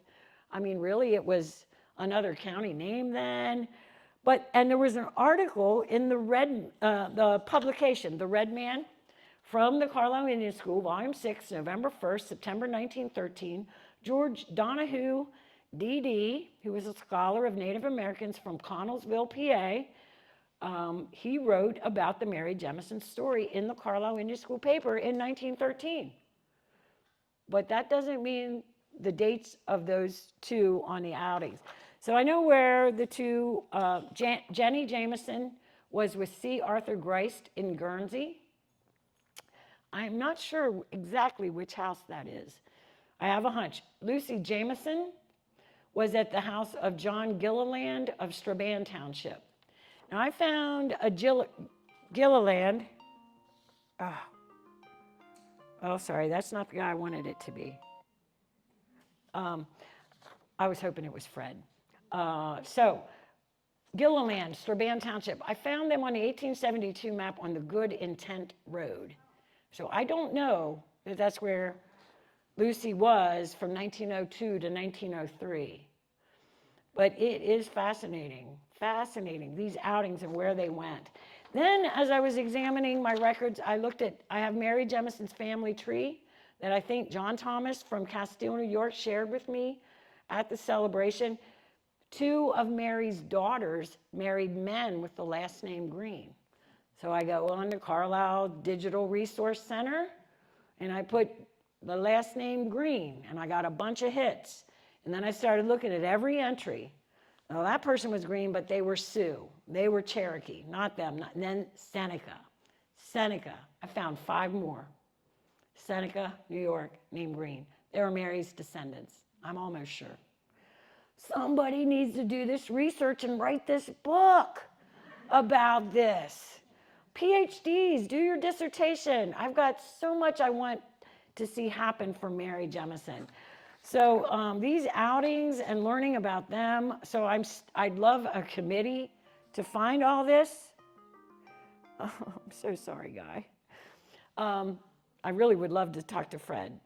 A: I mean, really, it was another county name then. And there was an article in the publication, The Red Man, from the Carlisle Indian School, Volume 6, November 1st, September 1913. George Donahue, D.D., who was a scholar of Native Americans from Connellsville, PA, he wrote about the Mary Jemison story in the Carlisle Indian School paper in 1913. But that doesn't mean the dates of those 2 on the outings. So I know where the 2, Jenny Jemison was with C. Arthur Grice in Guernsey. I'm not sure exactly which house that is. I have a hunch. Lucy Jemison was at the house of John Gilliland of Strabane Township. Now I found a Gilliland. Oh, sorry, that's not the guy I wanted it to be. I was hoping it was Fred. So, Gilliland, Strabane Township. I found them on the 1872 map on the Good Intent Road. So I don't know if that's where Lucy was from 1902 to 1903. But it is fascinating, these outings and where they went. Then, as I was examining my records, I have Mary Jemison's family tree that I think John Thomas from Castile, New York shared with me at the celebration. Two of Mary's daughters married men with the last name Green. So I go on to Carlisle Digital Resource Center and I put the last name Green and I got a bunch of hits. And then I started looking at every entry. Now that person was Green, but they were Sioux. They were Cherokee, not them. And then Seneca. Seneca. I found 5 more. Seneca, New York, named Green. They were Mary's descendants. I'm almost sure. Somebody needs to do this research and write this book about this. PhDs, do your dissertation. I've got so much I want to see happen for Mary Jemison. So these outings and learning about them. So I'd love a committee to find all this. Oh, I'm so sorry, Guy. I really would love to talk to Fred.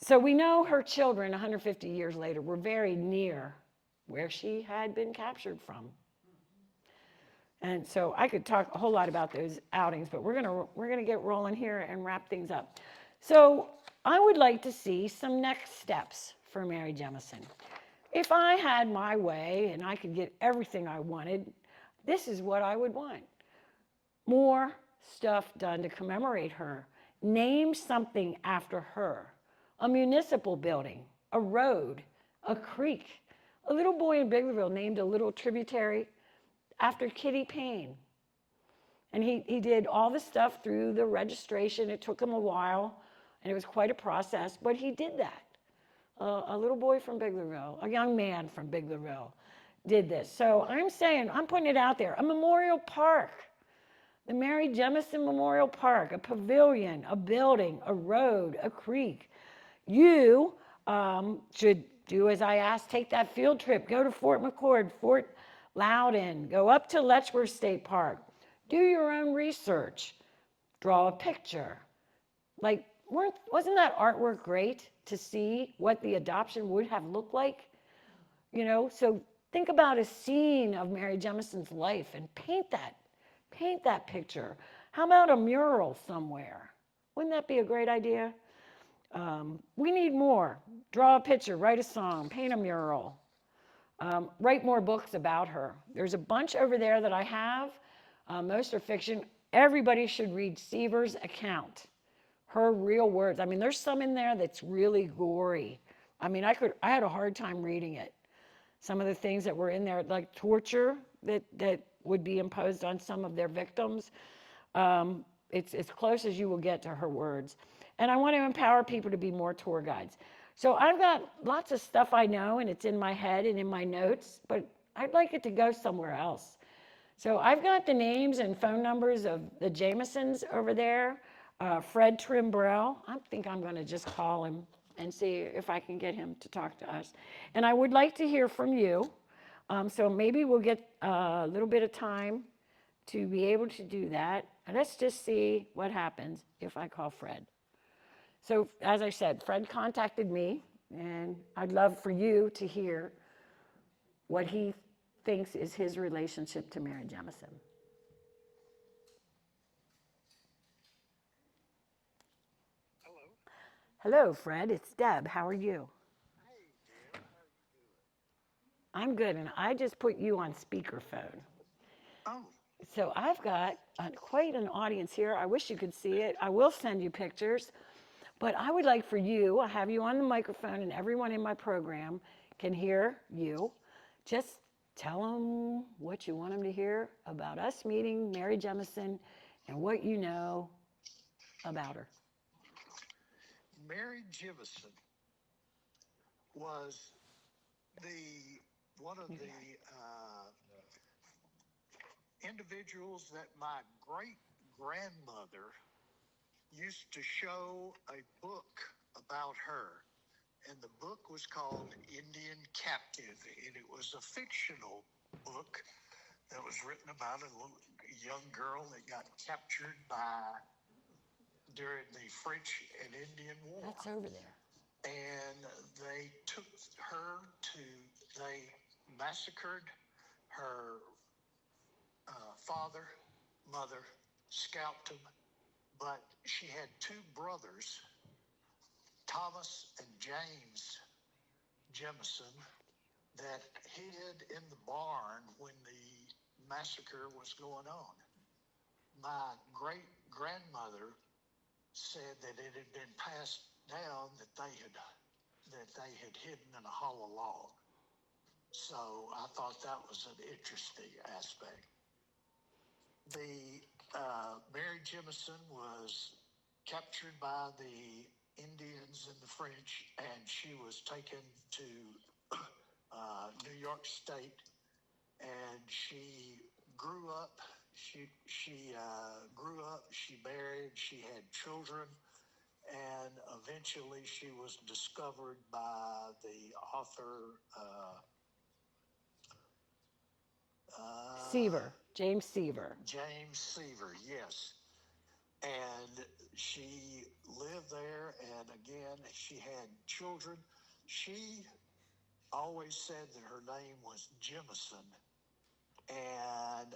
A: So we know her children 150 years later were very near where she had been captured from. And so I could talk a whole lot about those outings, but we're gonna get rolling here and wrap things up. So I would like to see some next steps for Mary Jemison. If I had my way and I could get everything I wanted, this is what I would want. More stuff done to commemorate her. Name something after her. A municipal building, a road, a creek. A little boy in Biglerville named a little tributary after Kitty Payne. And he did all the stuff through the registration. It took him a while, and it was quite a process, but he did that. A little boy from Biglerville, a young man from Biglerville did this. So I'm putting it out there. A memorial park, the Mary Jemison Memorial Park, a pavilion, a building, a road, a creek. You should do as I asked, take that field trip, go to Fort McCord, Fort Loudon, go up to Letchworth State Park, do your own research, draw a picture. Like, wasn't that artwork great to see what the adoption would have looked like? You know, so think about a scene of Mary Jemison's life and paint that picture. How about a mural somewhere? Wouldn't that be a great idea? We need more. Draw a picture, write a song, paint a mural. Write more books about her. There's a bunch over there that I have. Most are fiction. Everybody should read Seaver's account, her real words. I mean, there's some in there that's really gory. I mean, I had a hard time reading it. Some of the things that were in there, like torture that would be imposed on some of their victims. It's as close as you will get to her words. And I want to empower people to be more tour guides. So I've got lots of stuff I know, and it's in my head and in my notes, but I'd like it to go somewhere else. So I've got the names and phone numbers of the Jemisons over there. Fred Trimbrell, I think I'm going to just call him and see if I can get him to talk to us. And I would like to hear from you. So maybe we'll get a little bit of time to be able to do that. And let's just see what happens if I call Fred. So as I said, Fred contacted me, and I'd love for you to hear what he thinks is his relationship to Mary Jemison.
B: Hello.
A: Hello, Fred. It's Deb. How are you?
B: Hey, Deb. How are you doing?
A: I'm good, and I just put you on speakerphone.
B: Oh,
A: So I've got quite an audience here. I wish you could see it. I will send you pictures. But I would like for you, I have you on the microphone, and everyone in my program can hear you. Just tell them what you want them to hear about us meeting Mary Jemison and what you know about her.
B: Mary Jemison was one of the individuals that my great grandmother used to show a book about her. And the book was called Indian Captive, and it was a fictional book that was written about a young girl that got captured during the French and Indian War.
A: That's over there.
B: And they took her they massacred her father, mother, scalped him, but she had two brothers, Thomas and James Jemison, that hid in the barn when the massacre was going on. My great grandmother said that it had been passed down that they had hidden in a hollow log. So I thought that was an interesting aspect. The Mary Jemison was captured by the Indians and the French, and she was taken to New York State, and she grew up. She grew up. She married. She had children, and eventually she was discovered by the author.
A: James Seaver.
B: James Seaver, yes. And she lived there, and again, she had children. She always said that her name was Jemison, and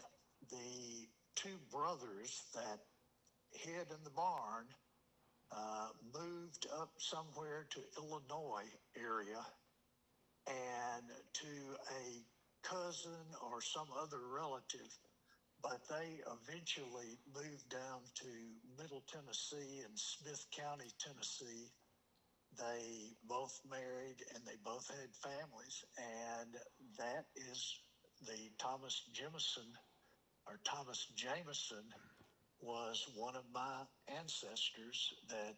B: the two brothers that hid in the barn moved up somewhere to Illinois area and to a cousin or some other relative, but they eventually moved down to Middle Tennessee and Smith County, Tennessee. They both married and they both had families, and that is the Thomas Jemison, or Thomas Jameson, was one of my ancestors that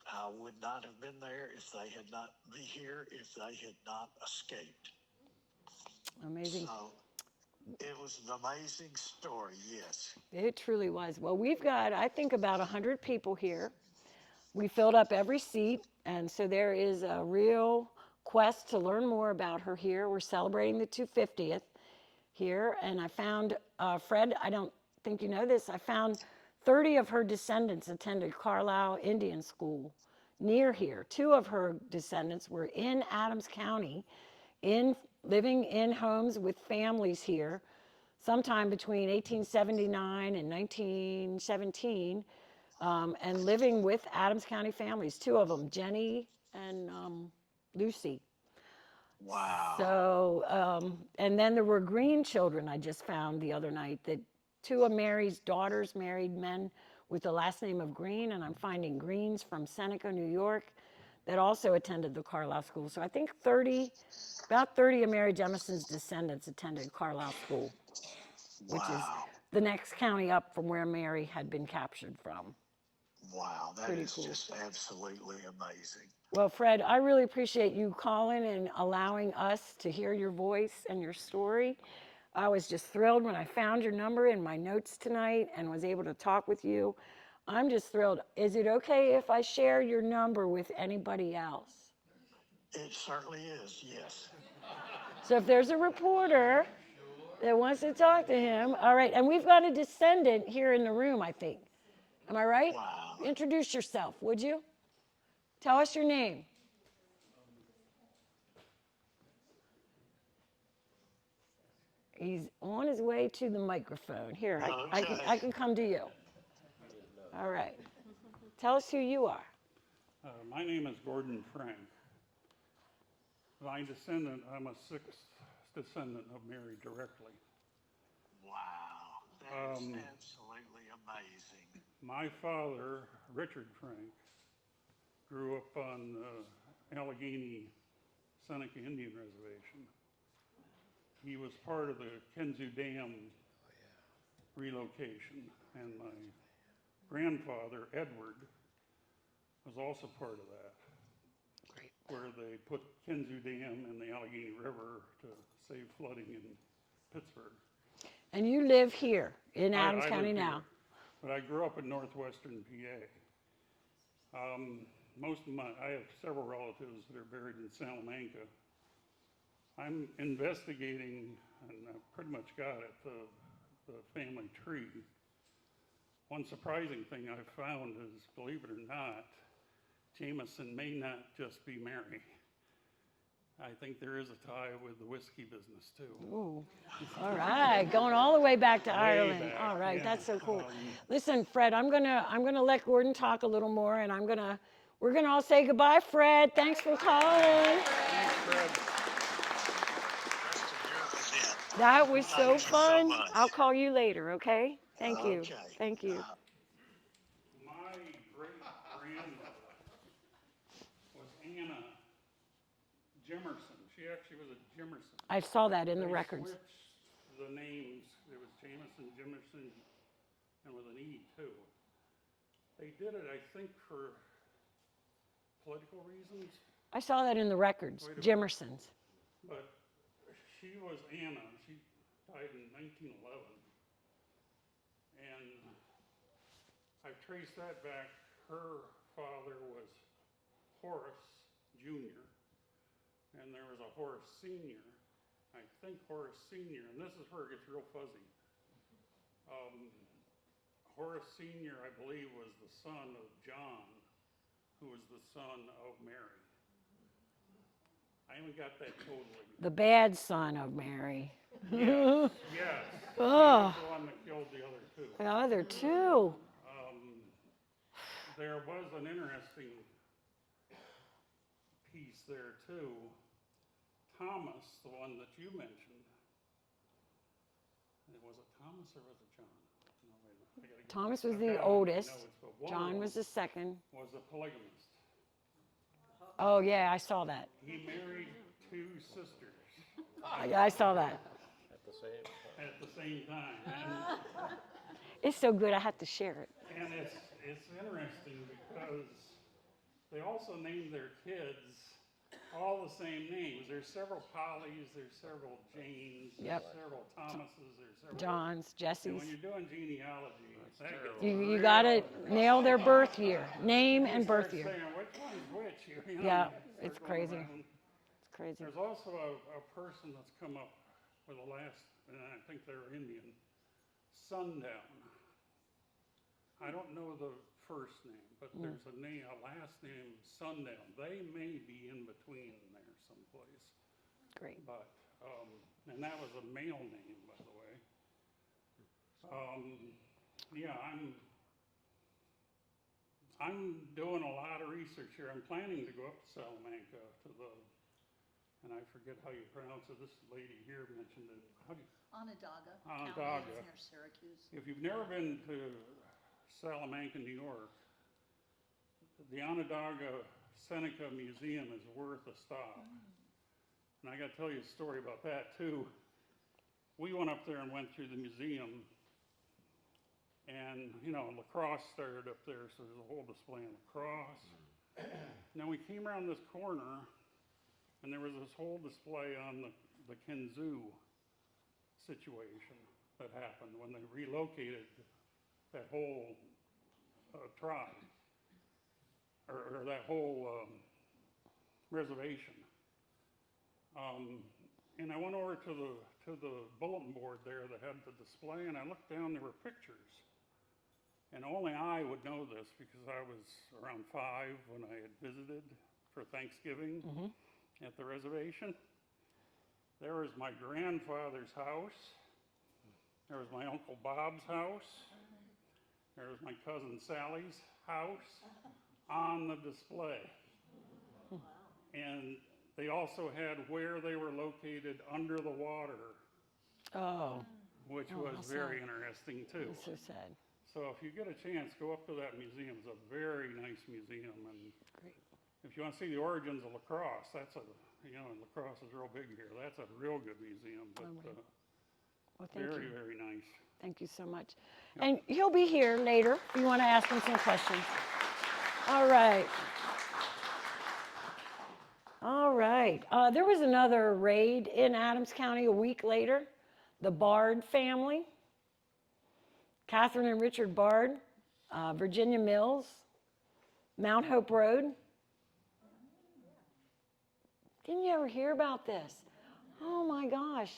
B: I would not have been there if they had not be here, if they had not escaped.
A: Amazing.
B: So it was an amazing story, yes.
A: It truly was. Well, we've got, I think, about 100 people here. We filled up every seat, and so there is a real quest to learn more about her here. We're celebrating the 250th here, and I found, Fred, I don't think you know this, I found 30 of her descendants attended Carlisle Indian School near here. 2 of her descendants were in Adams County, living in homes with families here, sometime between 1879 and 1917, and living with Adams County families, 2 of them, Jenny and Lucy.
B: Wow.
A: So, and then there were Green children I just found the other night, that 2 of Mary's daughters married men with the last name of Green, and I'm finding Greens from Seneca, New York, that also attended the Carlisle School. So I think about 30 of Mary Jemison's descendants attended Carlisle School, which is
B: Wow.
A: the next county up from where Mary had been captured from.
B: Wow, that
A: Pretty
B: is
A: cool.
B: just absolutely amazing.
A: Well, Fred, I really appreciate you calling and allowing us to hear your voice and your story. I was just thrilled when I found your number in my notes tonight and was able to talk with you. I'm just thrilled. Is it okay if I share your number with anybody else?
B: It certainly is, yes.
A: So if there's a reporter that wants to talk to him, all right. And we've got a descendant here in the room, I think. Am I right?
B: Wow.
A: Introduce yourself, would you? Tell us your name. He's on his way to the microphone. Here, I can come to you. All right. Tell us who you are.
C: My name is Gordon Frank. My descendant, I'm a 6th descendant of Mary directly.
B: Wow, that is absolutely amazing.
C: My father, Richard Frank, grew up on the Allegheny Seneca Indian Reservation. He was part of the Kenzu Dam relocation, and my grandfather, Edward, was also part of that, where they put Kenzu Dam in the Allegheny River to save flooding in Pittsburgh.
A: And you live here in Adams
C: I
A: County
C: live
A: now.
C: here, but I grew up in northwestern PA. I have several relatives that are buried in Salamanca. I'm investigating, and I've pretty much got it, the family tree. One surprising thing I've found is, believe it or not, Jemison may not just be Mary. I think there is a tie with the whiskey business too.
A: Ooh. All right, going all the way back to Ireland.
C: back,
A: All right,
C: yeah.
A: that's so cool. Listen, Fred, I'm gonna let Gordon talk a little more, and we're gonna all say goodbye, Fred. Thanks for calling.
C: Thanks, Fred.
B: Rest of your event.
A: That was so
B: Thank you so
A: fun.
B: much.
A: I'll call you later, okay? Thank you.
B: Okay.
A: Thank you.
C: My great-grandmother was Anna Jemison. She actually was a Jemison.
A: I saw that in the
C: They
A: records.
C: switched the names. It was Jemison, Jemison, and with an E too. They did it, I think, for political reasons,
A: I saw that in the records,
C: Wait a minute.
A: Jemerson's.
C: but she was Anna. She died in 1911. And I've traced that back. Her father was Horace Jr., and there was a Horace Sr. I think Horace Sr., and this is where it gets real fuzzy. Horace Sr., I believe, was the son of John, who was the son of Mary. I haven't got that totally.
A: The bad son of Mary.
C: Yes, yes. He
A: Oh.
C: was the one that killed the other two.
A: The other two.
C: There was an interesting piece there too. Thomas, the one that you mentioned, was it Thomas or was it John? No, wait a minute. I gotta get
A: Thomas
C: this.
A: was
C: I've
A: the
C: got it in my
A: oldest.
C: notes, but one
A: John
C: of
A: was
C: them
A: the second.
C: was a polygamist.
A: Oh, yeah, I saw that.
C: He married two sisters
A: I saw that.
C: at the same time. And
A: It's so good, I had to share it.
C: And it's interesting because they also named their kids all the same names. There's several Pollys, there's several Janes,
A: Yep.
C: there's several Thomases, there's several
A: John's,
C: And
A: Jesse's.
C: when you're doing genealogy, that gets
A: You got to nail their birth year, name and birth
C: you
A: year.
C: start saying which one's which. You know,
A: Yeah,
C: you
A: it's
C: start going
A: crazy.
C: around.
A: It's crazy.
C: There's also a person that's come up with the last, and I think they're Indian, Sundown. I don't know the first name, but there's a last name, Sundown. They may be in between there someplace,
A: Great.
C: but, and that was a male name, by the way. Yeah, I'm doing a lot of research here. I'm planning to go up to Salamanca and I forget how you pronounce it. This lady here mentioned it. How do you?
D: Onondaga.
C: Onondaga.
D: County, it's near Syracuse.
C: If you've never been to Salamanca, New York, the Onondaga Seneca Museum is worth a stop. And I got to tell you a story about that too. We went up there and went through the museum, and lacrosse started up there, so there's a whole display on lacrosse. Now we came around this corner, and there was this whole display on the Kinzoo situation that happened when they relocated that whole tribe, or that whole reservation. And I went over to the bulletin board there that had the display, and I looked down, there were pictures. And only I would know this because I was around 5 when I had visited for Thanksgiving at the reservation. There was my grandfather's house. There was my Uncle Bob's house. There was my cousin Sally's house on the display. And they also had where they were located under the water,
A: Oh,
C: which
A: how
C: was very
A: sad.
C: interesting too.
A: That's so sad.
C: So if you get a chance, go up to that museum. It's a very nice museum. And
A: Great.
C: if you want to see the origins of lacrosse, lacrosse is real big here. That's a real good museum, but
A: Well, thank
C: very,
A: you.
C: very nice.
A: Thank you so much. And he'll be here later if you want to ask him some questions. All right. All right. There was another raid in Adams County a week later. The Bard family, Catherine and Richard Bard, Virginia Mills, Mount Hope Road. Didn't you ever hear about this? Oh my gosh.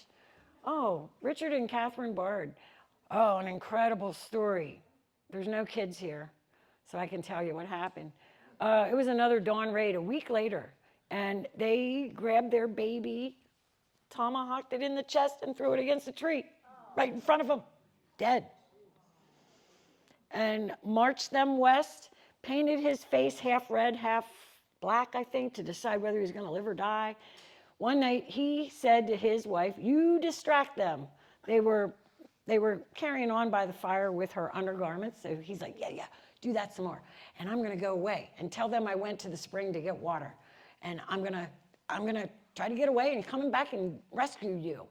A: Oh, Richard and Catherine Bard. Oh, an incredible story. There's no kids here, so I can tell you what happened. It was another dawn raid a week later And they grabbed their baby, tomahawked it in the chest, and threw it against a tree right in front of them, dead. And marched them west, painted his face half red, half black, I think, to decide whether he was going to live or die. One night he said to his wife, "You distract them." They were carrying on by the fire with her undergarments. So he's like, "Yeah, do that some more. And I'm going to go away and tell them I went to the spring to get water. And I'm going to try to get away and coming back and rescue you."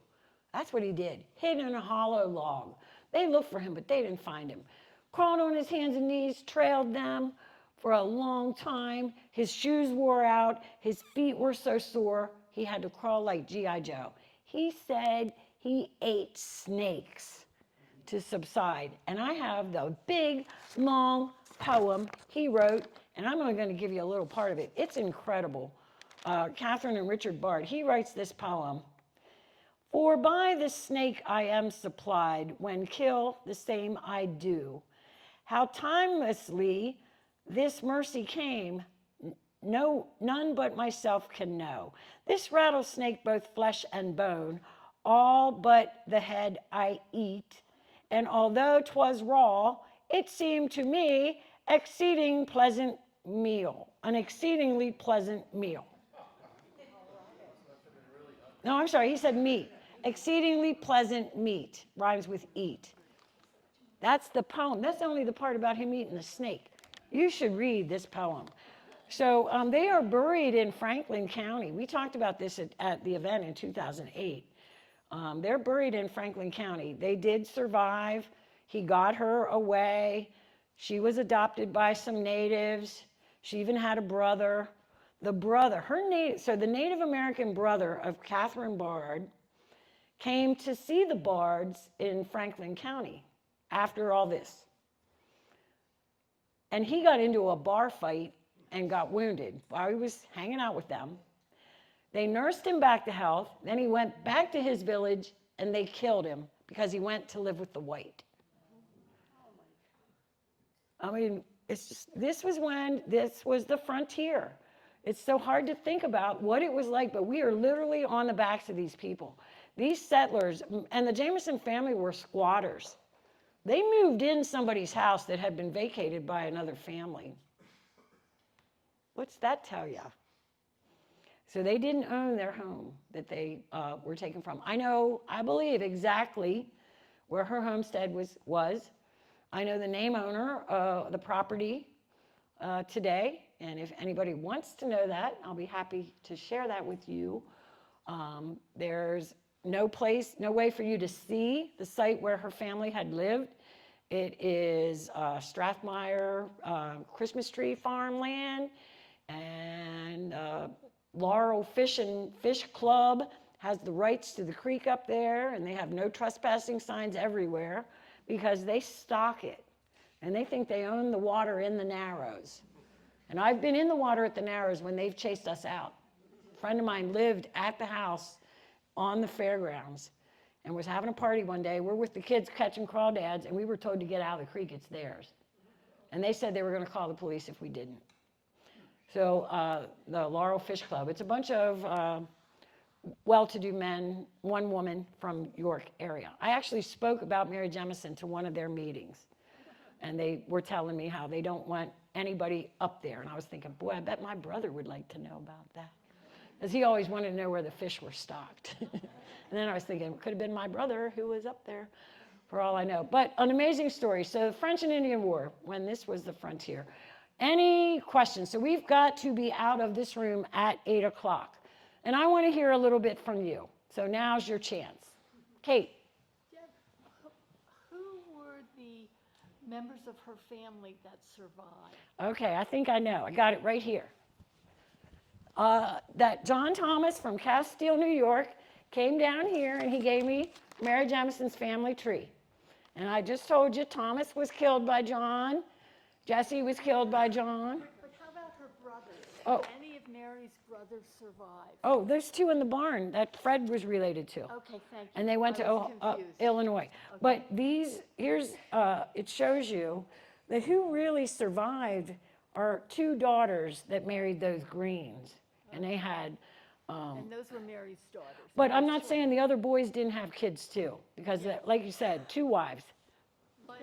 A: That's what he did. Hid in a hollow log. They looked for him, but they didn't find him. Crawled on his hands and knees, trailed them for a long time. His shoes wore out. His feet were so sore, he had to crawl like G.I. Joe. He said he ate snakes to subside. And I have the big, long poem he wrote, and I'm only going to give you a little part of it. It's incredible. Catherine and Richard Bard, he writes this poem. "For by the snake I am supplied, when kill, the same I do. How timelessly this mercy came, none but myself can know. This rattlesnake, both flesh and bone, all but the head I eat, and although 'twas raw, it seemed to me an exceedingly pleasant meal. No, I'm sorry, he said meat. Exceedingly pleasant meat, rhymes with eat. That's the poem. That's only the part about him eating the snake. You should read this poem. So they are buried in Franklin County. We talked about this at the event in 2008. They're buried in Franklin County. They did survive. He got her away. She was adopted by some natives. She even had a brother. The Native American brother of Catherine Bard came to see the Bards in Franklin County after all this. And he got into a bar fight and got wounded while he was hanging out with them. They nursed him back to health. Then he went back to his village and they killed him because he went to live with the white. I mean, this was the frontier. It's so hard to think about what it was like, but we are literally on the backs of these people. These settlers, and the Jemison family were squatters. They moved in somebody's house that had been vacated by another family. What's that tell you? So they didn't own their home that they were taken from. I believe exactly where her homestead was. I know the name owner of the property today, and if anybody wants to know that, I'll be happy to share that with you. There's no way for you to see the site where her family had lived. It is Strathmire Christmas tree farmland, and Laurel Fish Club has the rights to the creek up there, and they have no trespassing signs everywhere because they stock it, and they think they own the water in the Narrows. And I've been in the water at the Narrows when they've chased us out. A friend of mine lived at the house on the fairgrounds and was having a party one day. We're with the kids catching crawdads, and we were told to get out of the creek, it's theirs. And they said they were going to call the police if we didn't. So the Laurel Fish Club, it's a bunch of well-to-do men, one woman from York area. I actually spoke about Mary Jemison to one of their meetings, and they were telling me how they don't want anybody up there. And I was thinking, boy, I bet my brother would like to know about that, because he always wanted to know where the fish were stocked. And then I was thinking, it could have been my brother who was up there, for all I know. But an amazing story. So the French and Indian War, when this was the frontier. Any questions? So we've got to be out of this room at 8 o'clock. And I want to hear a little bit from you. So now's your chance. Kate.
D: Deb, who were the members of her family that survived?
A: Okay, I think I know. I got it right here. That John Thomas from Castile, New York, came down here and he gave me Mary Jemison's family tree. And I just told you Thomas was killed by John. Jesse was killed by John.
D: But how about her brothers?
A: Oh.
D: Did any of Mary's brothers survive?
A: Oh, there's two in the barn that Fred was related to.
D: Okay, thank you.
A: And they went
D: I was
A: to
D: confused.
A: Illinois. But it shows you that who really survived are two daughters that married those Greens. and they had,
D: And those were Mary's daughters.
A: but I'm not saying the other boys didn't have kids too, because like you said, 2 wives.
D: But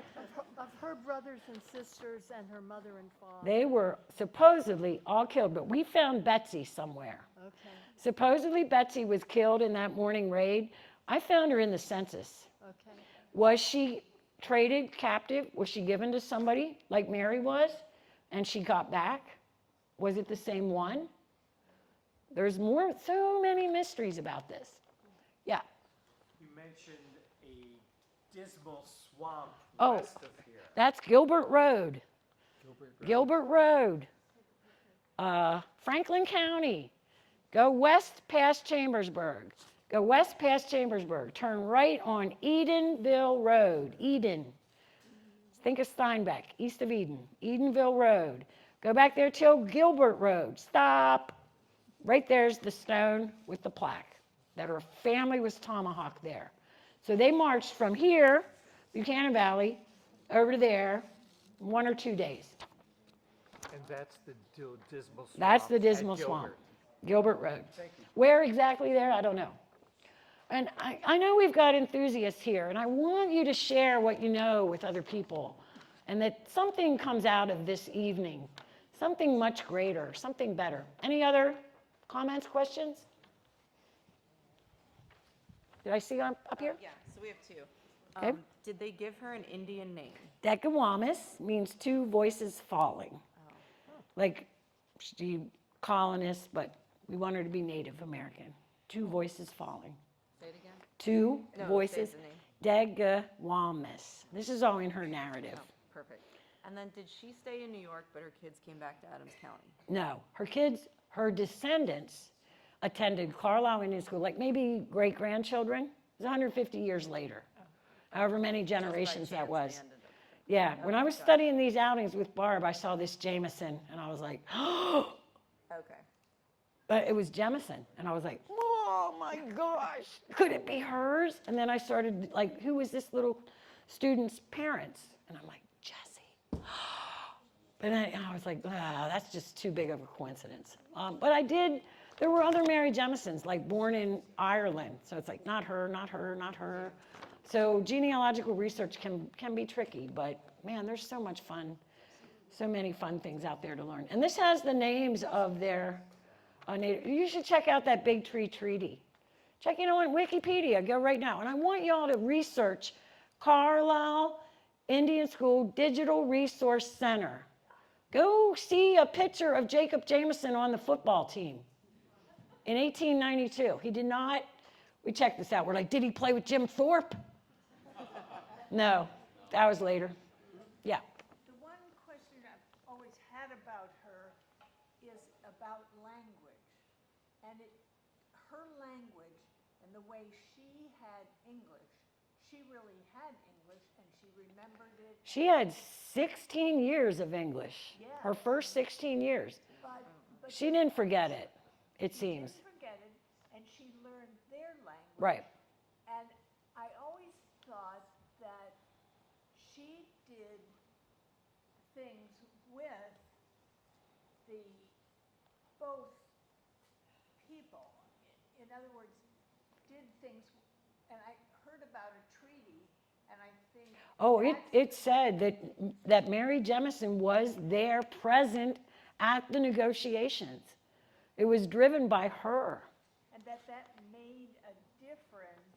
D: of her brothers and sisters and her mother and father.
A: They were supposedly all killed, but we found Betsy somewhere.
D: Okay,
A: Supposedly Betsy was killed in that morning raid. I found her in the census.
D: okay.
A: Was she traded captive? Was she given to somebody like Mary was, and she got back? Was it the same one? There's so many mysteries about this. Yeah.
E: You mentioned a dismal swamp
A: Oh.
E: west of here.
A: That's Gilbert Road.
E: Gilbert Road.
A: Franklin County. Go west past Chambersburg. Go west past Chambersburg. Turn right on Edenville Road. Eden. Think of Steinbeck, east of Eden. Edenville Road. Go back there till Gilbert Road. Stop. Right there's the stone with the plaque that her family was tomahawked there. So they marched from here, Buchanan Valley, over to there, 1 or 2 days.
E: And that's the dismal swamp.
A: That's the
E: at
A: Dismal Swamp,
E: Gilbert.
A: Gilbert Road.
E: Thank you.
A: Where exactly there, I don't know. And I know we've got enthusiasts here, and I want you to share what you know with other people, and that something comes out of this evening, something much greater, something better. Any other comments, questions? Did I see up here?
F: Yeah, so we have 2.
A: Okay.
F: Did they give her an Indian name?
A: Decawamis means 2 voices falling. Like she colonists, but we want her to be Native American. 2 voices falling.
F: Say it again.
A: 2
F: No,
A: voices.
F: say the name.
A: Degawamis. This is all in her narrative.
F: Oh, perfect. And then did she stay in New York, but her kids came back to Adams County?
A: No, her kids, her descendants attended Carlisle Indian School, like maybe great-grandchildren. It was 150 years later, however many generations that was. Yeah, when I was studying these outings with Barb, I saw this Jemison, and I was like, oh,
F: Okay.
A: but it was Jemison, and I was like, oh my gosh, could it be hers? And then I started, like, who was this little student's parents? And I'm like, Jesse. But then I was like, that's just too big of a coincidence. But there were other Mary Jemisons, like born in Ireland. So it's like, not her, not her, not her. So genealogical research can be tricky, but man, there's so much fun, so many fun things out there to learn. And this has the names of their native. You should check out that Big Tree Treaty. Check it on Wikipedia, go right now. And I want y'all to research Carlisle Indian School Digital Resource Center. Go see a picture of Jacob Jemison on the football team in 1892. He did not, we checked this out. We're like, did he play with Jim Thorpe? No, that was later. Yeah.
G: The one question I've always had about her is about language. And her language and the way she had English, she really had English and she remembered it.
A: She had 16 years of English,
G: Yeah.
A: her first 16 years.
G: But
A: She didn't forget it, it
G: she
A: seems.
G: didn't forget it, and she learned their language.
A: Right.
G: And I always thought that she did things with both people. In other words, did things, and I heard about a treaty, and I think.
A: Oh,
G: that's
A: it said that Mary Jemison was there present at the negotiations. It was driven by her.
G: And that made a difference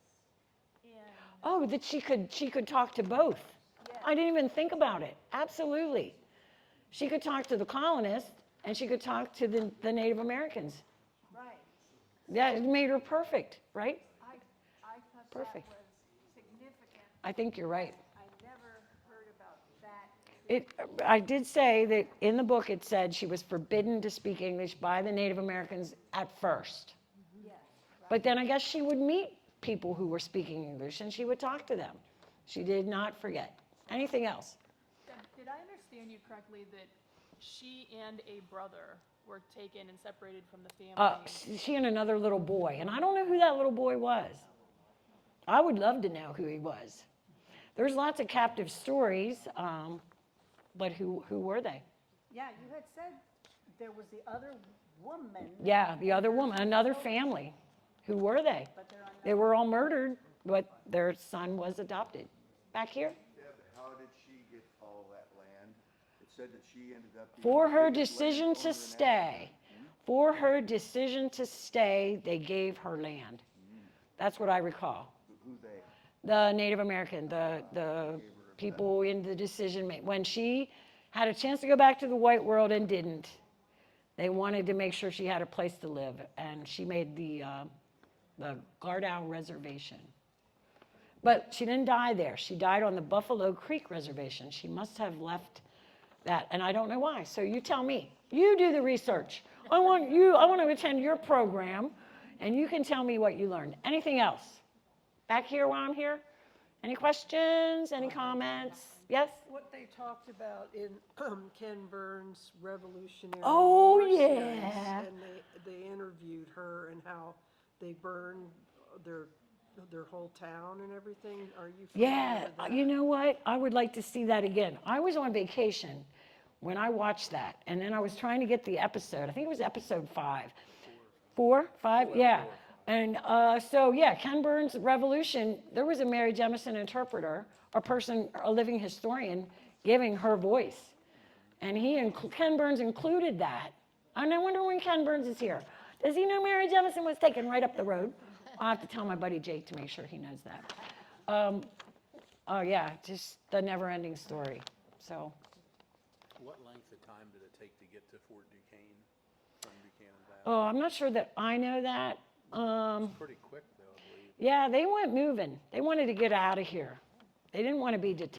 G: in.
A: Oh, that she could talk to both.
G: Yes.
A: I didn't even think about it. Absolutely. She could talk to the colonists and she could talk to the Native Americans.
G: Right.
A: That made her perfect, right?
G: I thought
A: Perfect.
G: that was significant.
A: I think you're right.
G: I never heard about that.
A: I did say that in the book it said she was forbidden to speak English by the Native Americans at first.
G: Yes.
A: But then I guess she would meet people who were speaking English and she would talk to them. She did not forget. Anything else?
H: Did I understand you correctly that she and a brother were taken and separated from the family?
A: She and another little boy, and I don't know who that little boy was. I would love to know who he was. There's lots of captive stories, but who were they?
G: Yeah, you had said there was the other woman.
A: Yeah, the other woman, another family. Who were they?
G: But they're
A: They were all murdered, but their son was adopted. Back here?
I: Deb, how did she get all that land? It said that she ended up being
A: For
I: the
A: her
I: biggest
A: decision
I: landowner
A: to
I: in
A: stay. For her decision to stay, they gave her land. That's what I recall.
I: Who they?
A: The Native American, the people in the decision when she had a chance to go back to the white world and didn't, they wanted to make sure she had a place to live, and she made the Gardow Reservation. But she didn't die there. She died on the Buffalo Creek Reservation. She must have left that, and I don't know why. So you tell me. You do the research. I want to attend your program, and you can tell me what you learned. Anything else? Back here while I'm here? Any questions? Any comments? Yes?
J: What they talked about in Ken Burns' Revolutionary
A: Oh,
J: War series,
A: yeah.
J: and they interviewed her and how they burned their whole town and everything. Are you familiar
A: Yeah,
J: with that?
A: you know what? I would like to see that again. I was on vacation when I watched that, and then I was trying to get the episode. I think it was episode 5. 4? 5? Yeah. And so, yeah, Ken Burns' Revolution, there was a Mary Jemison interpreter, a living historian, giving her voice. And Ken Burns included that. And I wonder when Ken Burns is here. Does he know Mary Jemison was taken right up the road? I'll have to tell my buddy Jake to make sure he knows that. Oh, yeah, just the never-ending story. So,
K: What length of time did it take to get to Fort Duquesne from Buchanan Valley?
A: oh, I'm not sure that I know that.
K: Pretty quick though, I believe.
A: Yeah, they went moving. They wanted to get out of here. They didn't want to be detained.